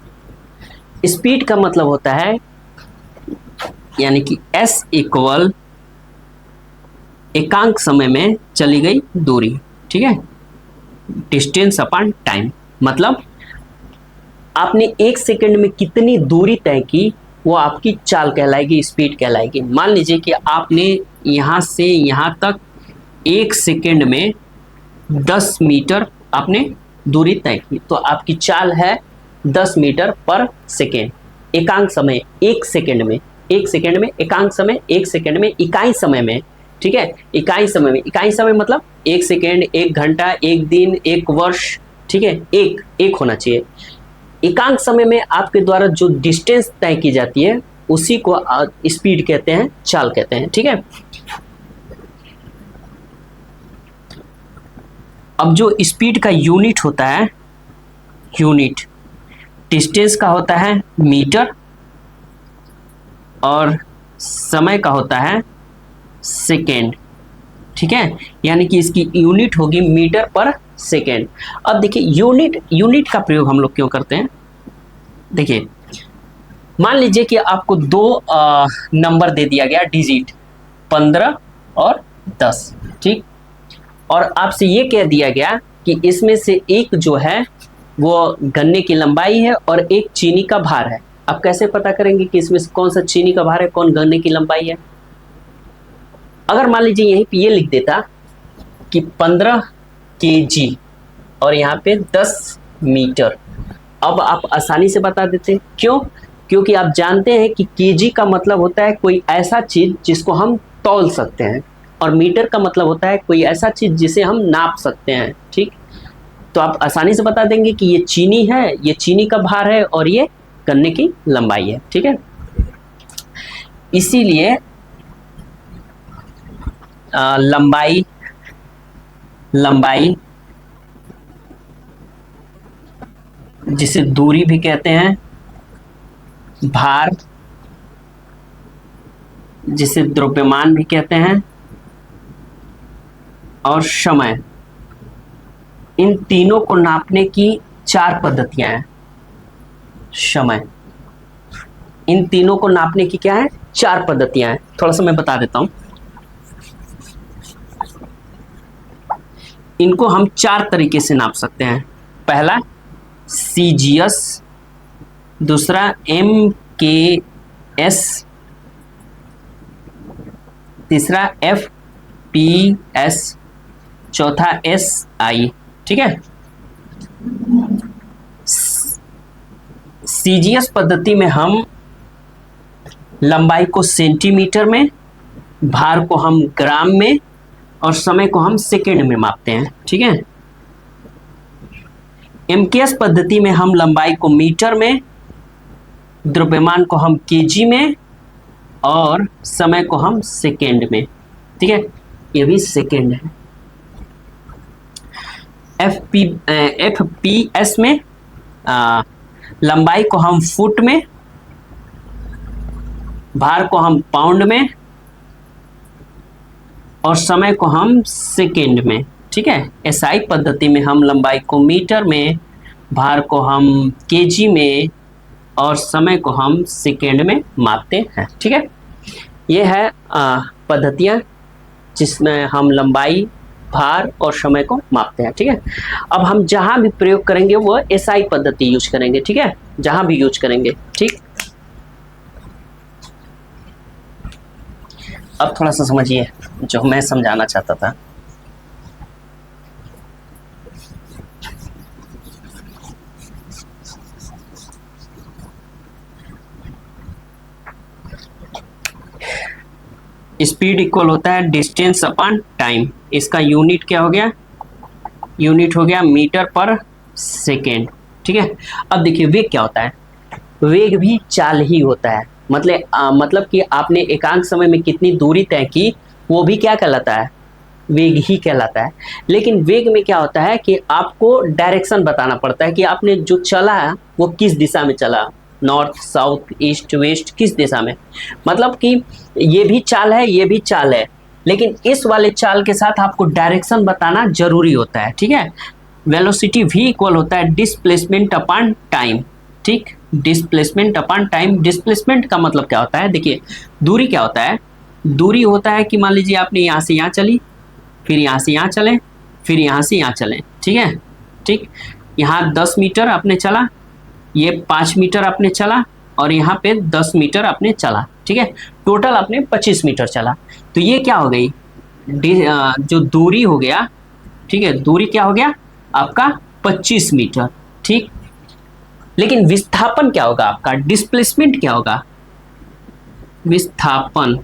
स्पीड का मतलब होता है यानी कि S इक्वल एकांक समय में चली गई दूरी। ठीक है, डिस्टेंस अपॉन टाइम, मतलब आपने एक सेकंड में कितनी दूरी तय की वो आपकी चाल कहलाएगी, स्पीड कहलाएगी। मान लीजिए कि आपने यहाँ से यहाँ तक एक सेकंड में 10 मीटर आपने दूरी तय की, तो आपकी चाल है 10 मीटर पर सेकेंड। एकांक समय एक सेकंड में, एक सेकंड में एकांक समय, एक सेकंड में इकाई समय में। ठीक है, इकाई समय में, इकाई समय मतलब एक सेकेंड, एक घंटा, एक दिन, एक वर्ष। ठीक है, एक होना चाहिए। एकांक समय में आपके द्वारा जो डिस्टेंस तय की जाती है उसी को स्पीड कहते हैं, चाल कहते हैं। ठीक है, अब जो स्पीड का यूनिट होता है, यूनिट डिस्टेंस का होता है मीटर, और समय का होता है सेकेंड। ठीक है, यानी कि इसकी यूनिट होगी मीटर पर सेकेंड। अब देखिए, यूनिट का प्रयोग हम लोग क्यों करते हैं। देखिए, मान लीजिए कि आपको दो नंबर दे दिया गया डिजिट, 15 और 10। ठीक, और आपसे ये कह दिया गया कि इसमें से एक जो है वो गन्ने की लंबाई है और एक चीनी का भार है। आप कैसे पता करेंगे कि इसमें से कौन सा चीनी का भार है, कौन गन्ने की लंबाई है। अगर मान लीजिए यहीं पे ये लिख देता कि 15 kg और यहाँ पे 10 मीटर, अब आप आसानी से बता देते। क्यों? क्योंकि आप जानते हैं कि केजी का मतलब होता है कोई ऐसा चीज जिसको हम तौल सकते हैं, और मीटर का मतलब होता है कोई ऐसा चीज जिसे हम नाप सकते हैं। ठीक, तो आप आसानी से बता देंगे कि ये चीनी है, ये चीनी का भार है, और ये गन्ने की लंबाई है। ठीक है, इसीलिए लंबाई जिसे दूरी भी कहते हैं, भार जिसे द्रव्यमान भी कहते हैं, और समय, इन तीनों को नापने की 4 पद्धतियां हैं। समय, इन तीनों को नापने की क्या है, 4 पद्धतियां हैं। थोड़ा सा मैं बता देता हूं। इनको हम 4 तरीके से नाप सकते हैं। पहला CGS, दूसरा MKS, तीसरा FPS, चौथा SI। ठीक है। CGS पद्धति में हम लंबाई को सेंटीमीटर में, भार को हम ग्राम में और समय को हम सेकेंड में मापते हैं। ठीक है। MKS पद्धति में हम लंबाई को मीटर में, द्रव्यमान को हम केजी में और समय को हम सेकेंड में। ठीक है, ये भी सेकेंड है। FPS में लंबाई को हम फुट में, भार को हम पाउंड में और समय को हम सेकेंड में। ठीक है। SI पद्धति में हम लंबाई को मीटर में, भार को हम केजी में और समय को हम सेकेंड में मापते हैं। ठीक है। ये है पद्धतियाँ जिसमें हम लंबाई, भार और समय को मापते हैं। ठीक है। अब हम जहाँ भी प्रयोग करेंगे वो SI पद्धति यूज करेंगे। ठीक है, जहाँ भी यूज करेंगे। ठीक, अब थोड़ा सा समझिए जो मैं समझाना चाहता था। स्पीड इक्वल होता है डिस्टेंस अपॉन टाइम। इसका यूनिट क्या हो गया? यूनिट हो गया मीटर पर सेकेंड। ठीक है। अब देखिए वेग क्या होता है? वेग भी चाल ही होता है। मतलब कि आपने एकांक समय में कितनी दूरी तय की, वो भी क्या कहलाता है? वेग ही कहलाता है। लेकिन वेग में क्या होता है कि आपको डायरेक्शन बताना पड़ता है कि आपने जो चला है वो किस दिशा में चला, नॉर्थ, साउथ, ईस्ट, वेस्ट, किस दिशा में। मतलब कि ये भी चाल है, ये भी चाल है, लेकिन इस वाले चाल के साथ आपको डायरेक्शन बताना जरूरी होता है। ठीक है। वेलोसिटी भी इक्वल होता है डिस्प्लेसमेंट अपॉन टाइम। ठीक, डिस्प्लेसमेंट अपॉन टाइम। डिस्प्लेसमेंट का मतलब क्या होता है? देखिए दूरी क्या होता है? दूरी होता है कि मान लीजिए आपने यहाँ से यहाँ चली, फिर यहाँ से यहाँ चलें, फिर यहाँ से यहाँ चलें। ठीक है। ठीक, यहाँ 10 मीटर आपने चला, ये 5 मीटर आपने चला और यहाँ पे 10 मीटर आपने चला। ठीक है, टोटल आपने 25 मीटर चला। तो ये क्या हो गई? जो दूरी हो गया, ठीक है, दूरी क्या हो गया आपका? 25 मीटर। ठीक, लेकिन विस्थापन क्या होगा आपका? डिस्प्लेसमेंट क्या होगा? विस्थापन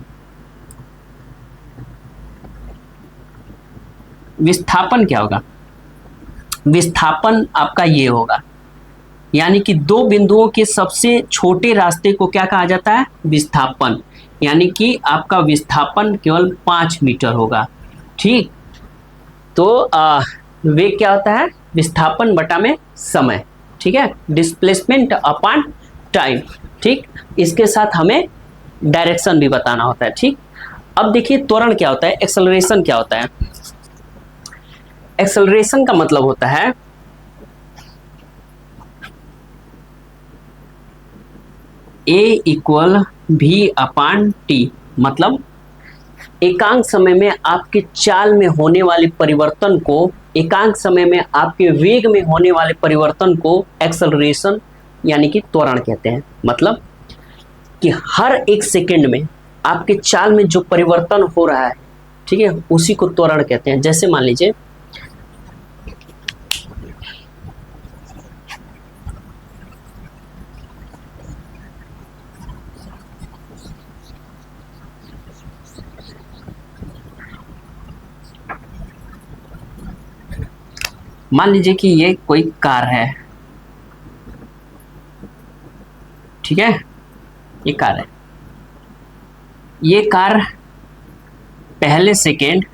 क्या होगा? विस्थापन आपका ये होगा, यानी कि दो बिंदुओं के सबसे छोटे रास्ते को क्या कहा जाता है? विस्थापन। यानी कि आपका विस्थापन केवल 5 मीटर होगा। ठीक, तो वेग क्या होता है? विस्थापन बटा में समय। ठीक है, डिस्प्लेसमेंट अपॉन टाइम। ठीक, इसके साथ हमें डायरेक्शन भी बताना होता है। ठीक, अब देखिए त्वरण क्या होता है, एक्सेलरेशन क्या होता है? एक्सेलरेशन का मतलब होता है A equal V upon T. मतलब एकांक समय में आपके चाल में होने वाले परिवर्तन को, एकांक समय में आपके वेग में होने वाले परिवर्तन को एक्सेलरेशन यानी कि त्वरण कहते हैं। मतलब कि हर एक सेकंड में आपके चाल में जो परिवर्तन हो रहा है, ठीक है, उसी को त्वरण कहते हैं। जैसे मान लीजिए कि ये कोई कार है, ठीक है, ये कार है। ये कार पहले सेकेंड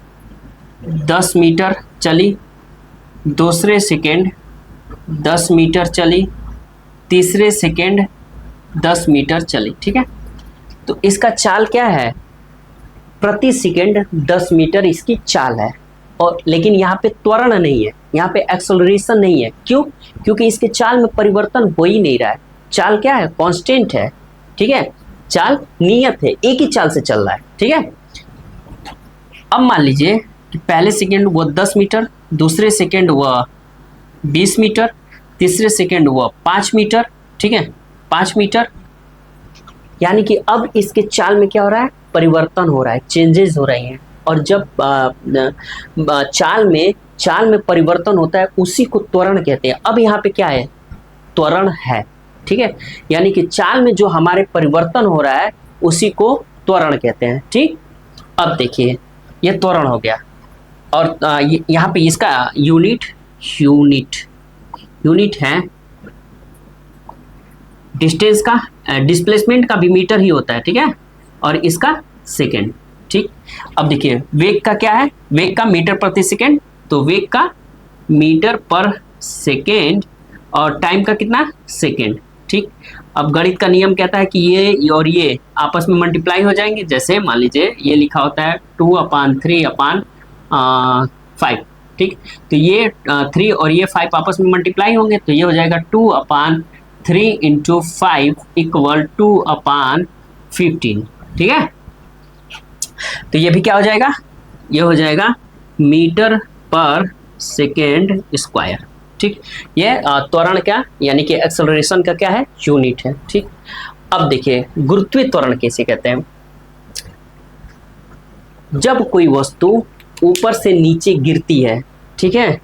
10 मीटर चली, दूसरे सेकेंड 10 मीटर चली, तीसरे सेकेंड 10 मीटर चली। ठीक है, तो इसका चाल क्या है? प्रति सेकेंड 10 मीटर इसकी चाल है। और लेकिन यहाँ पे त्वरण नहीं है, यहाँ पे एक्सेलरेशन नहीं है। क्यों? क्योंकि इसके चाल में परिवर्तन हो ही नहीं रहा है। चाल क्या है? कांस्टेंट है। ठीक है, चाल नियत है, एक ही चाल से चल रहा है। ठीक है, अब मान लीजिए कि पहले सेकेंड वो 10 मीटर, दूसरे सेकेंड वो 20 मीटर, तीसरे सेकेंड हुआ 5 मीटर, ठीक है 5 मीटर। यानी कि अब इसके चाल में क्या हो रहा है, परिवर्तन हो रहा है, चेंजेस हो रही हैं। और जब चाल में परिवर्तन होता है उसी को त्वरण कहते हैं। अब यहाँ पे क्या है, त्वरण है, ठीक है। यानी कि चाल में जो हमारे परिवर्तन हो रहा है उसी को त्वरण कहते हैं, ठीक। अब देखिए ये त्वरण हो गया। और यहाँ पे इसका यूनिट है डिस्टेंस का, डिस्प्लेसमेंट का भी मीटर ही होता है, ठीक है, और इसका सेकेंड, ठीक। अब देखिए वेग का क्या है, वेग का मीटर प्रति सेकेंड, तो वेग का मीटर पर सेकेंड और टाइम का कितना, सेकेंड, ठीक। अब गणित का नियम कहता है कि ये और ये आपस में मल्टीप्लाई हो जाएंगे। जैसे मान लीजिए ये लिखा होता है 2/3/5, ठीक। तो ये 3 और ये 5 आपस में मल्टीप्लाई होंगे, तो ये हो जाएगा 2/3 × 5 = 2/15, ठीक है। तो ये भी क्या हो जाएगा, ये हो जाएगा मीटर पर सेकेंड स्क्वायर, ठीक। ये त्वरण क्या, यानी कि एक्सेलरेशन का क्या है, यूनिट है, ठीक। अब देखिए गुरुत्वीय त्वरण कैसे कहते हैं। जब कोई वस्तु ऊपर से नीचे गिरती है, ठीक है,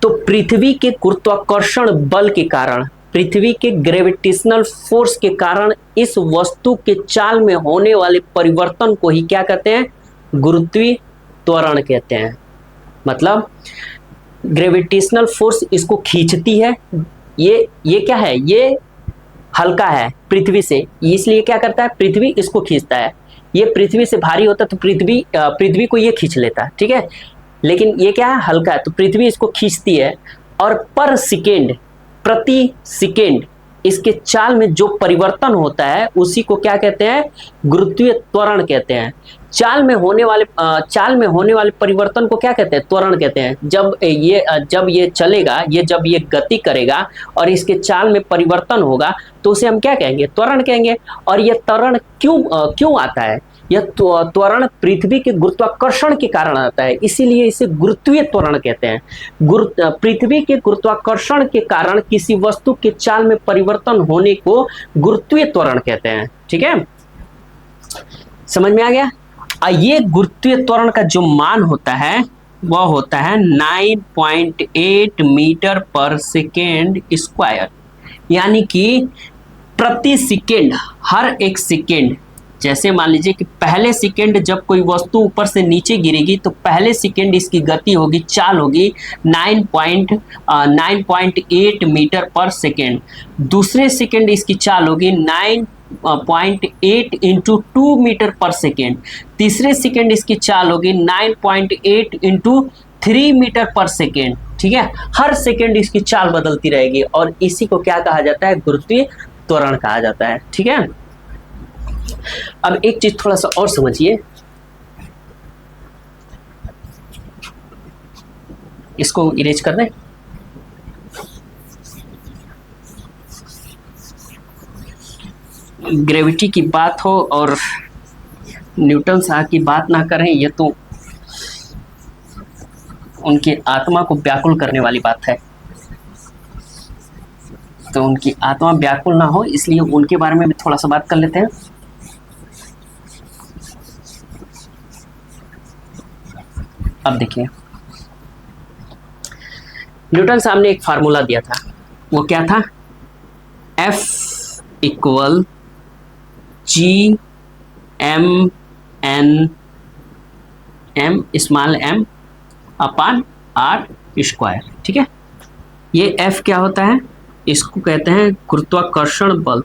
तो पृथ्वी के गुरुत्वाकर्षण बल के कारण, पृथ्वी के ग्रेविटेशनल फोर्स के कारण इस वस्तु के चाल में होने वाले परिवर्तन को ही क्या कहते हैं, गुरुत्वीय त्वरण कहते हैं। मतलब ग्रेविटेशनल फोर्स इसको खींचती है, ये क्या है, ये हल्का है पृथ्वी से, इसलिए क्या करता है, पृथ्वी इसको खींचता है। ये पृथ्वी से भारी होता है तो पृथ्वी को ये खींच लेता है, ठीक है। लेकिन ये क्या है, हल्का है, तो पृथ्वी इसको खींचती है। और पर सेकेंड, प्रति सेकेंड इसके चाल में जो परिवर्तन होता है उसी को क्या कहते हैं, गुरुत्वीय त्वरण कहते हैं। चाल में होने वाले परिवर्तन को क्या कहते हैं, त्वरण कहते हैं। जब ये चलेगा, जब ये गति करेगा और इसके चाल में परिवर्तन होगा तो उसे हम क्या कहेंगे, त्वरण कहेंगे। और ये त्वरण क्यों आता है, यह त्वरण पृथ्वी के गुरुत्वाकर्षण के कारण आता है, इसीलिए इसे गुरुत्वीय त्वरण कहते हैं। पृथ्वी के गुरुत्वाकर्षण के कारण किसी वस्तु के चाल में परिवर्तन होने को गुरुत्वीय त्वरण कहते हैं, ठीक है। समझ में आ गया। ये गुरुत्वीय त्वरण का जो मान होता है वह होता है 9.8 मीटर पर सेकेंड स्क्वायर। यानी कि प्रति सेकेंड, हर एक सेकेंड, जैसे मान लीजिए कि पहले सेकेंड जब कोई वस्तु ऊपर से नीचे गिरेगी तो पहले सेकेंड इसकी गति होगी, चाल होगी 9.8 मीटर पर सेकेंड। दूसरे सेकेंड इसकी चाल होगी 9.8 × 2 मीटर पर सेकेंड। तीसरे सेकेंड इसकी चाल होगी 9.8 × 3 मीटर पर सेकेंड, ठीक है। हर सेकेंड इसकी चाल बदलती रहेगी और इसी को क्या कहा जाता है, गुरुत्वीय त्वरण कहा जाता है, ठीक है। अब एक चीज थोड़ा सा और समझिए, इसको इरेज कर दें। ग्रेविटी की बात हो और न्यूटन साहब की बात ना करें, ये तो उनकी आत्मा को व्याकुल करने वाली बात है। तो उनकी आत्मा व्याकुल ना हो इसलिए उनके बारे में भी थोड़ा सा बात कर लेते हैं। अब देखिए न्यूटन साहब ने एक फार्मूला दिया था, वो क्या था, F = G(m)(r²), ठीक है। ये F क्या होता है, इसको कहते हैं गुरुत्वाकर्षण बल।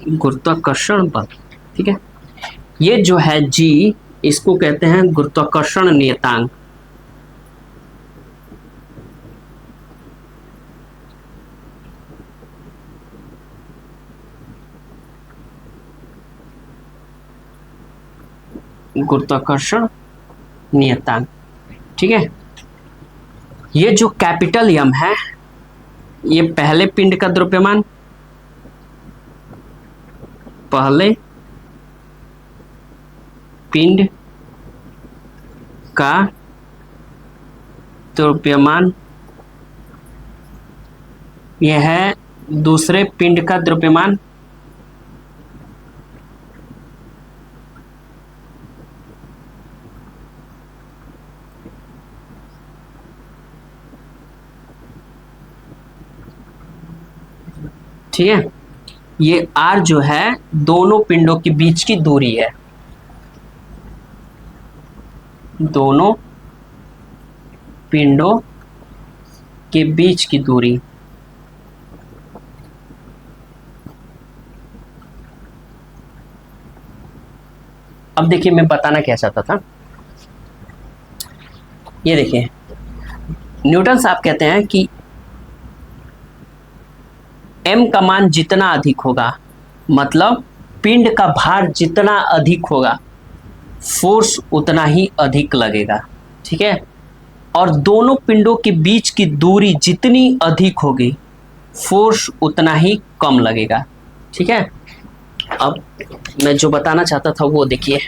गुरुत्वाकर्षण बल, ठीक है। ये जो है G, इसको कहते हैं गुरुत्वाकर्षण नियतांक। गुरुत्वाकर्षण नियतांक, ठीक है। ये जो कैपिटल M है, ये पहले पिंड का द्रव्यमान, पहले पिंड का द्रव्यमान, यह है दूसरे पिंड का द्रव्यमान, ठीक है। ये r जो है दोनों पिंडों के बीच की दूरी है, दोनों पिंडों के बीच की दूरी। अब देखिए मैं बताना क्या चाहता था, ये देखिए न्यूटन साहब कहते हैं कि m का मान जितना अधिक होगा, मतलब पिंड का भार जितना अधिक होगा, फोर्स उतना ही अधिक लगेगा, ठीक है। और दोनों पिंडों के बीच की दूरी जितनी अधिक होगी, फोर्स उतना ही कम लगेगा, ठीक है। अब मैं जो बताना चाहता था वो देखिए,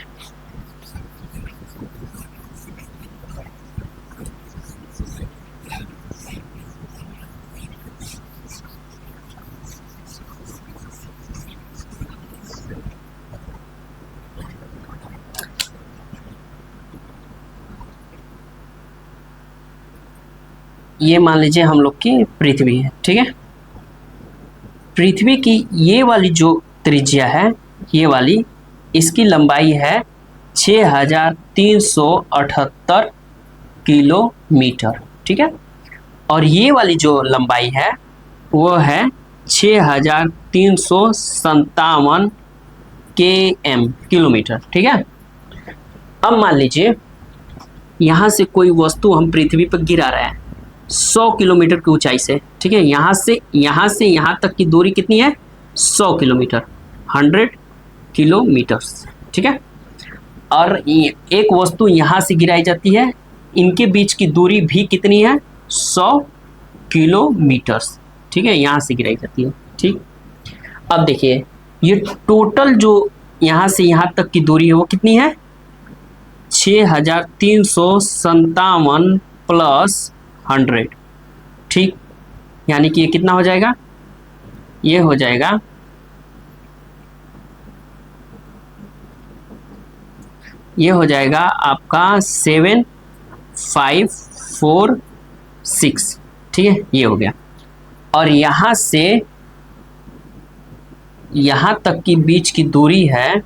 ये मान लीजिए हम लोग की पृथ्वी है, ठीक है। पृथ्वी की ये वाली जो त्रिज्या है, ये वाली, इसकी लंबाई है 6378 किलोमीटर, ठीक है। और ये वाली जो लंबाई है वो है 6357 किलोमीटर, ठीक है। अब मान लीजिए यहाँ से कोई वस्तु हम पृथ्वी पर गिरा रहे हैं 100 किलोमीटर की ऊंचाई से, ठीक है। यहाँ से यहाँ तक की दूरी कितनी है? 100 किलोमीटर, 100 किलोमीटर्स, ठीक है। और एक वस्तु यहाँ से गिराई जाती है, इनके बीच की दूरी भी कितनी है? 100 किलोमीटर्स, ठीक है, यहाँ से गिराई जाती है, ठीक। अब देखिए ये टोटल जो यहाँ से यहाँ तक की दूरी है वो कितनी है? 6357 प्लस 100, ठीक। यानी कि ये कितना हो जाएगा? ये हो जाएगा आपका 7546, ठीक है, ये हो गया। और यहाँ से यहाँ तक की बीच की दूरी है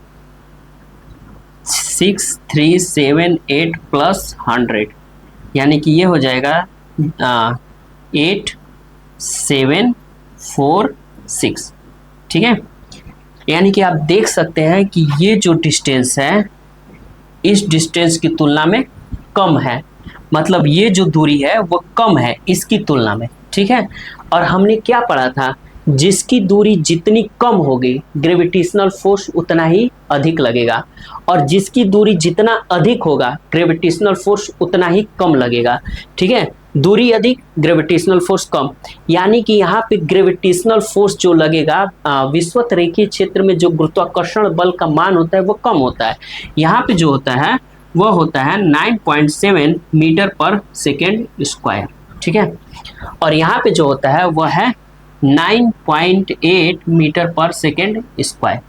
6378 प्लस 100, यानी कि ये हो जाएगा 8746, ठीक है। यानी कि आप देख सकते हैं कि ये जो डिस्टेंस है इस डिस्टेंस की तुलना में कम है, मतलब ये जो दूरी है वो कम है इसकी तुलना में, ठीक है। और हमने क्या पढ़ा था? जिसकी दूरी जितनी कम होगी ग्रेविटेशनल फोर्स उतना ही अधिक लगेगा, और जिसकी दूरी जितना अधिक होगा ग्रेविटेशनल फोर्स उतना ही कम लगेगा, ठीक है। दूरी अधिक, ग्रेविटेशनल फोर्स कम, यानी कि यहाँ पे ग्रेविटेशनल फोर्स जो लगेगा विषुवत रेखीय क्षेत्र में जो गुरुत्वाकर्षण बल का मान होता है वो कम होता है। यहाँ पे जो होता है वो होता है 9.7 मीटर पर सेकेंड स्क्वायर, ठीक है। और यहाँ पे जो होता है वह है 9.8 मीटर पर सेकेंड स्क्वायर,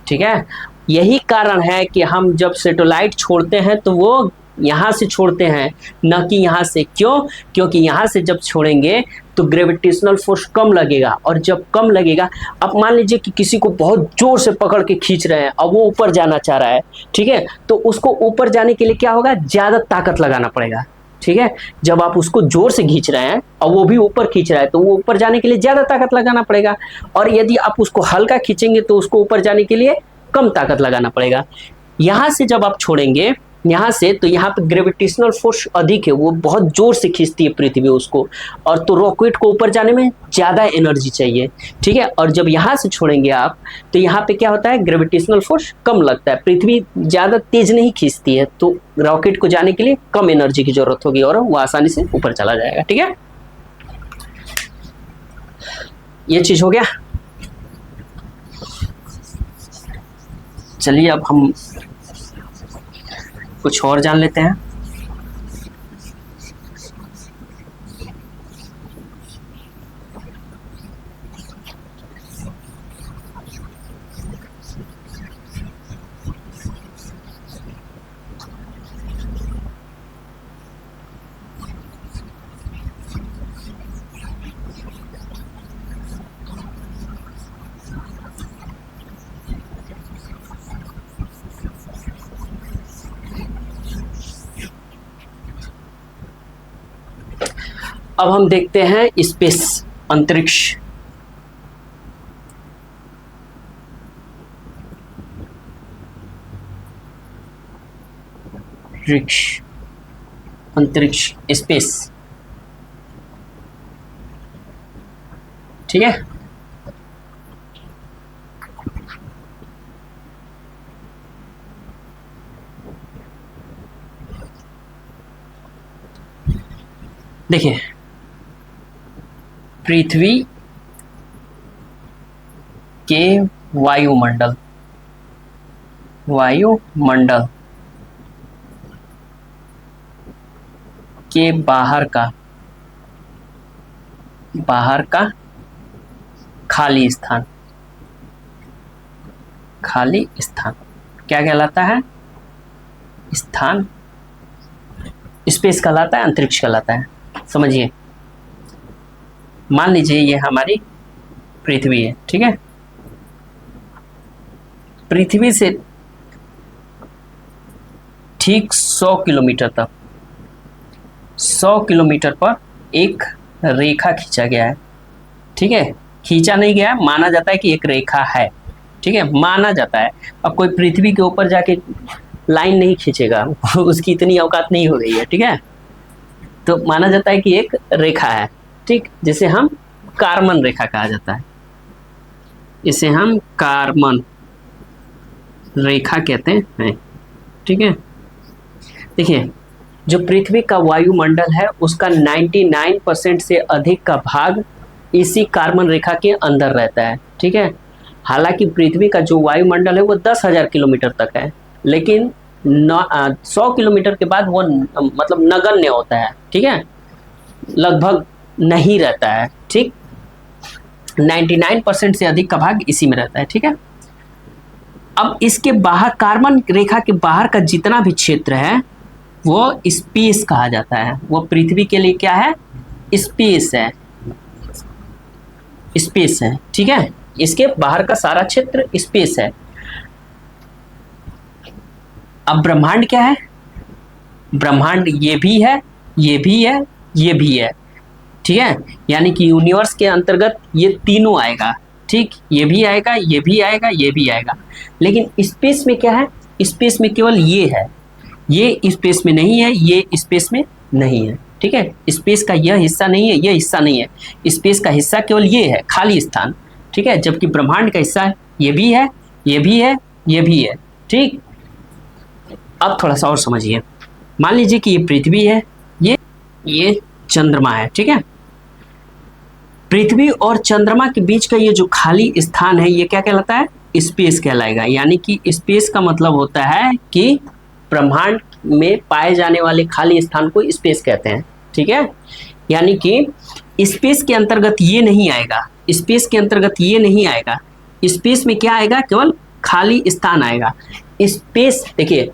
ठीक है। यही कारण है कि हम जब सैटेलाइट छोड़ते हैं तो वो यहाँ से छोड़ते हैं, न कि यहाँ से। क्यों? क्योंकि यहाँ से जब छोड़ेंगे तो ग्रेविटेशनल फोर्स कम लगेगा, और जब कम लगेगा, अब मान लीजिए कि किसी को बहुत जोर से पकड़ के खींच रहे हैं और वो ऊपर जाना चाह रहा है, ठीक है, तो उसको ऊपर जाने के लिए क्या होगा? ज़्यादा ताकत लगाना पड़ेगा, ठीक है। जब आप उसको जोर से खींच रहे हैं और वो भी ऊपर खींच रहा है तो वो ऊपर जाने के लिए ज़्यादा ताकत लगाना पड़ेगा, और यदि आप उसको हल्का खींचेंगे तो उसको ऊपर जाने के लिए कम ताकत लगाना पड़ेगा। यहाँ से जब आप छोड़ेंगे यहाँ से, तो यहाँ पे ग्रेविटेशनल फोर्स अधिक है, वो बहुत जोर से खींचती है पृथ्वी उसको, और तो रॉकेट को ऊपर जाने में ज़्यादा एनर्जी चाहिए, ठीक है। और जब यहाँ से छोड़ेंगे आप तो यहाँ पे क्या होता है? ग्रेविटेशनल फोर्स कम लगता है, पृथ्वी ज़्यादा तेज नहीं खींचती है, तो रॉकेट को जाने के लिए कम एनर्जी की जरूरत होगी और वो आसानी से ऊपर चला जाएगा, ठीक है। ये चीज़ हो गया। चलिए अब हम कुछ और जान लेते हैं। अब हम देखते हैं स्पेस, अंतरिक्ष। अंतरिक्ष, स्पेस, ठीक है। देखिए, पृथ्वी के वायुमंडल के बाहर का खाली स्थान क्या कहलाता है? स्थान, स्पेस कहलाता है, अंतरिक्ष कहलाता है। समझिए, मान लीजिए ये हमारी पृथ्वी है, ठीक है। पृथ्वी से ठीक 100 किलोमीटर तक, 100 किलोमीटर पर एक रेखा खींचा गया है, ठीक है। खींचा नहीं गया, माना जाता है कि एक रेखा है, ठीक है, माना जाता है। अब कोई पृथ्वी के ऊपर जाके लाइन नहीं खींचेगा, उसकी इतनी औकात नहीं हो गई है, ठीक है। तो माना जाता है कि एक रेखा है, ठीक, जिसे हम कारमन रेखा कहा जाता है, इसे हम कारमन रेखा कहते हैं, ठीक है। देखिए, जो पृथ्वी का वायुमंडल है उसका 99% से अधिक का भाग इसी कारमन रेखा के अंदर रहता है, ठीक है। हालांकि पृथ्वी का जो वायुमंडल है वो 10,000 किलोमीटर तक है, लेकिन 100 किलोमीटर के बाद वो मतलब नगण्य होता है, ठीक है, लगभग नहीं रहता है, ठीक। 99% से अधिक का भाग इसी में रहता है, ठीक है। अब इसके बाहर, कारमन रेखा के बाहर का जितना भी क्षेत्र है वो स्पेस कहा जाता है। वो पृथ्वी के लिए क्या है? स्पेस है, स्पेस है, ठीक है। इसके बाहर का सारा क्षेत्र स्पेस है। अब ब्रह्मांड क्या है? ब्रह्मांड ये भी है, ये भी है, ये भी है, ठीक है। यानी कि यूनिवर्स के अंतर्गत ये तीनों आएगा, ठीक, ये भी आएगा, ये भी आएगा, ये भी आएगा। लेकिन स्पेस में क्या है? स्पेस में केवल ये है, ये स्पेस में नहीं है, ये स्पेस में नहीं है, ठीक है। स्पेस का यह हिस्सा नहीं है, यह हिस्सा नहीं है, स्पेस का हिस्सा केवल ये है, खाली स्थान, ठीक है। जबकि ब्रह्मांड का हिस्सा ये भी है, ये भी है, ये भी है, ठीक। अब थोड़ा सा और समझिए, मान लीजिए कि ये पृथ्वी है, ये चंद्रमा है, ठीक है। पृथ्वी और चंद्रमा के बीच का ये जो खाली स्थान है ये क्या कहलाता है? स्पेस कहलाएगा। यानी कि स्पेस का मतलब होता है कि ब्रह्मांड में पाए जाने वाले खाली स्थान को स्पेस कहते हैं, ठीक है। यानी कि स्पेस के अंतर्गत ये नहीं आएगा, स्पेस के अंतर्गत ये नहीं आएगा। स्पेस में क्या आएगा? केवल खाली स्थान आएगा। स्पेस, देखिए,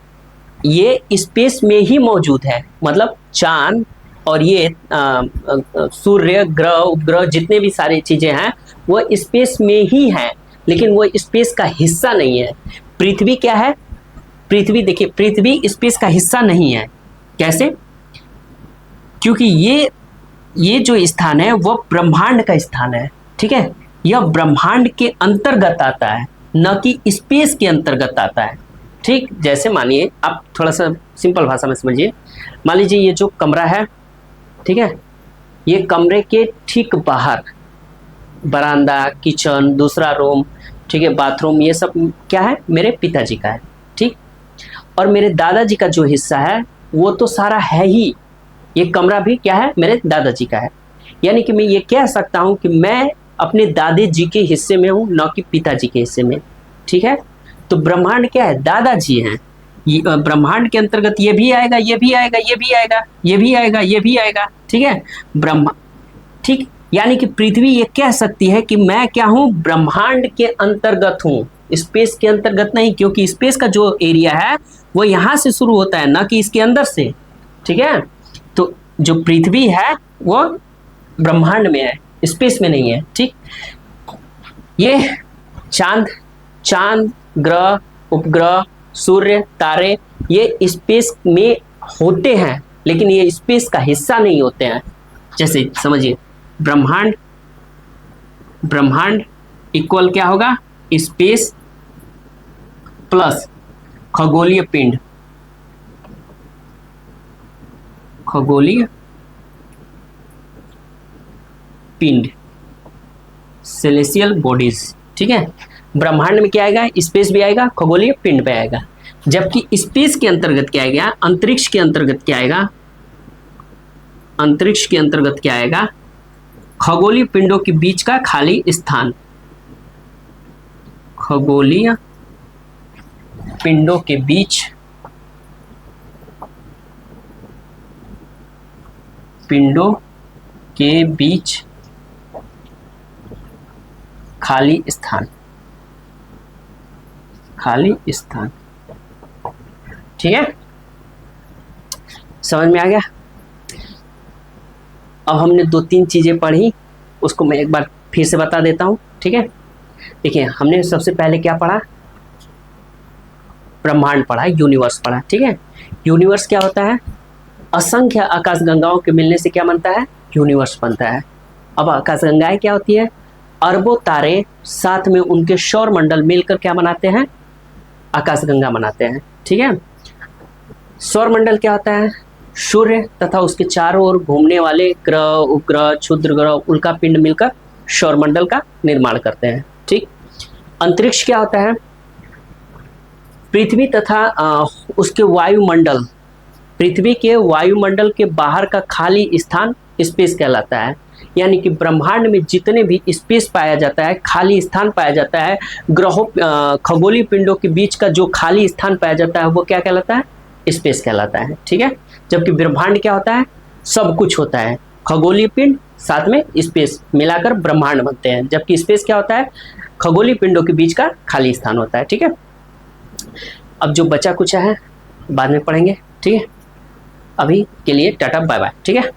ये स्पेस में ही मौजूद है, मतलब चांद और ये सूर्य, ग्रह, उपग्रह, जितने भी सारी चीजें हैं वो स्पेस में ही हैं, लेकिन वो स्पेस का हिस्सा नहीं है। पृथ्वी क्या है? पृथ्वी, देखिए, पृथ्वी स्पेस का हिस्सा नहीं है। कैसे? क्योंकि ये जो स्थान है वो ब्रह्मांड का स्थान है, ठीक है। यह ब्रह्मांड के अंतर्गत आता है, न कि स्पेस के अंतर्गत आता है, ठीक। जैसे मानिए, आप थोड़ा सा सिंपल भाषा में समझिए। मान लीजिए ये जो कमरा है, ठीक है, ये कमरे के ठीक बाहर बरामदा, किचन, दूसरा रूम, ठीक है, बाथरूम, ये सब क्या है? मेरे पिताजी का है, ठीक। और मेरे दादाजी का जो हिस्सा है वो तो सारा है ही, ये कमरा भी क्या है? मेरे दादाजी का है। यानी कि मैं ये कह सकता हूँ कि मैं अपने दादाजी के हिस्से में हूँ, न कि पिताजी के हिस्से में, ठीक है। तो ब्रह्मांड क्या है? दादाजी हैं। ब्रह्मांड के अंतर्गत ये भी आएगा, ये भी आएगा, ये भी आएगा, ये भी आएगा, ये भी आएगा, ठीक है, ठीक। यानी कि पृथ्वी ये कह सकती है कि मैं क्या हूँ? ब्रह्मांड के अंतर्गत हूँ, स्पेस के अंतर्गत नहीं, क्योंकि स्पेस का जो एरिया है वो यहाँ से शुरू होता है, ना कि इसके अंदर से, ठीक है। तो जो पृथ्वी है वो ब्रह्मांड में है, स्पेस में नहीं है, ठीक। ये चांद, ग्रह, उपग्रह, सूर्य, तारे, ये स्पेस में होते हैं, लेकिन ये स्पेस का हिस्सा नहीं होते हैं, जैसे समझिए, ब्रह्मांड, ब्रह्मांड इक्वल क्या होगा, स्पेस प्लस खगोलीय पिंड, खगोलीय पिंड, सेलेसियल बॉडीज। ठीक है, ब्रह्मांड में क्या आएगा, स्पेस भी आएगा, खगोलीय पिंड भी आएगा। जबकि स्पेस के अंतर्गत क्या आएगा, अंतरिक्ष के अंतर्गत क्या आएगा, अंतरिक्ष के अंतर्गत क्या आएगा, खगोलीय पिंडों के बीच का खाली स्थान, खगोलीय पिंडों के बीच, पिंडों के बीच खाली स्थान, खाली स्थान। ठीक है, समझ में आ गया। अब हमने 2-3 चीजें पढ़ी, उसको मैं एक बार फिर से बता देता हूं। ठीक है, देखिए हमने सबसे पहले क्या पढ़ा, ब्रह्मांड पढ़ा, यूनिवर्स पढ़ा। ठीक है, यूनिवर्स क्या होता है, असंख्य आकाशगंगाओं के मिलने से क्या बनता है, यूनिवर्स बनता है। अब आकाशगंगाएं क्या होती है, अरबों तारे साथ में उनके सौर मंडल मिलकर क्या बनाते हैं, आकाशगंगा बनाते हैं। ठीक है, सौर मंडल क्या होता है, सूर्य तथा उसके चारों ओर घूमने वाले ग्रह, उपग्रह, क्षुद्र ग्रह, उल्का पिंड मिलकर सौरमंडल का निर्माण करते हैं। ठीक, अंतरिक्ष क्या होता है, पृथ्वी तथा उसके वायुमंडल, पृथ्वी के वायुमंडल के बाहर का खाली स्थान स्पेस कहलाता है। यानी कि ब्रह्मांड में जितने भी स्पेस पाया जाता है, खाली स्थान पाया जाता है, ग्रहों, खगोलीय पिंडों के बीच का जो खाली स्थान पाया जाता है वो क्या कहलाता है, स्पेस कहलाता है। ठीक है, जबकि ब्रह्मांड क्या होता है, सब कुछ होता है, खगोलीय पिंड साथ में स्पेस मिलाकर ब्रह्मांड बनते हैं। जबकि स्पेस क्या होता है, खगोलीय पिंडों के बीच का खाली स्थान होता है। ठीक है, अब जो बचा कुछ है बाद में पढ़ेंगे। ठीक है, अभी के लिए टाटा बाय बाय। ठीक है।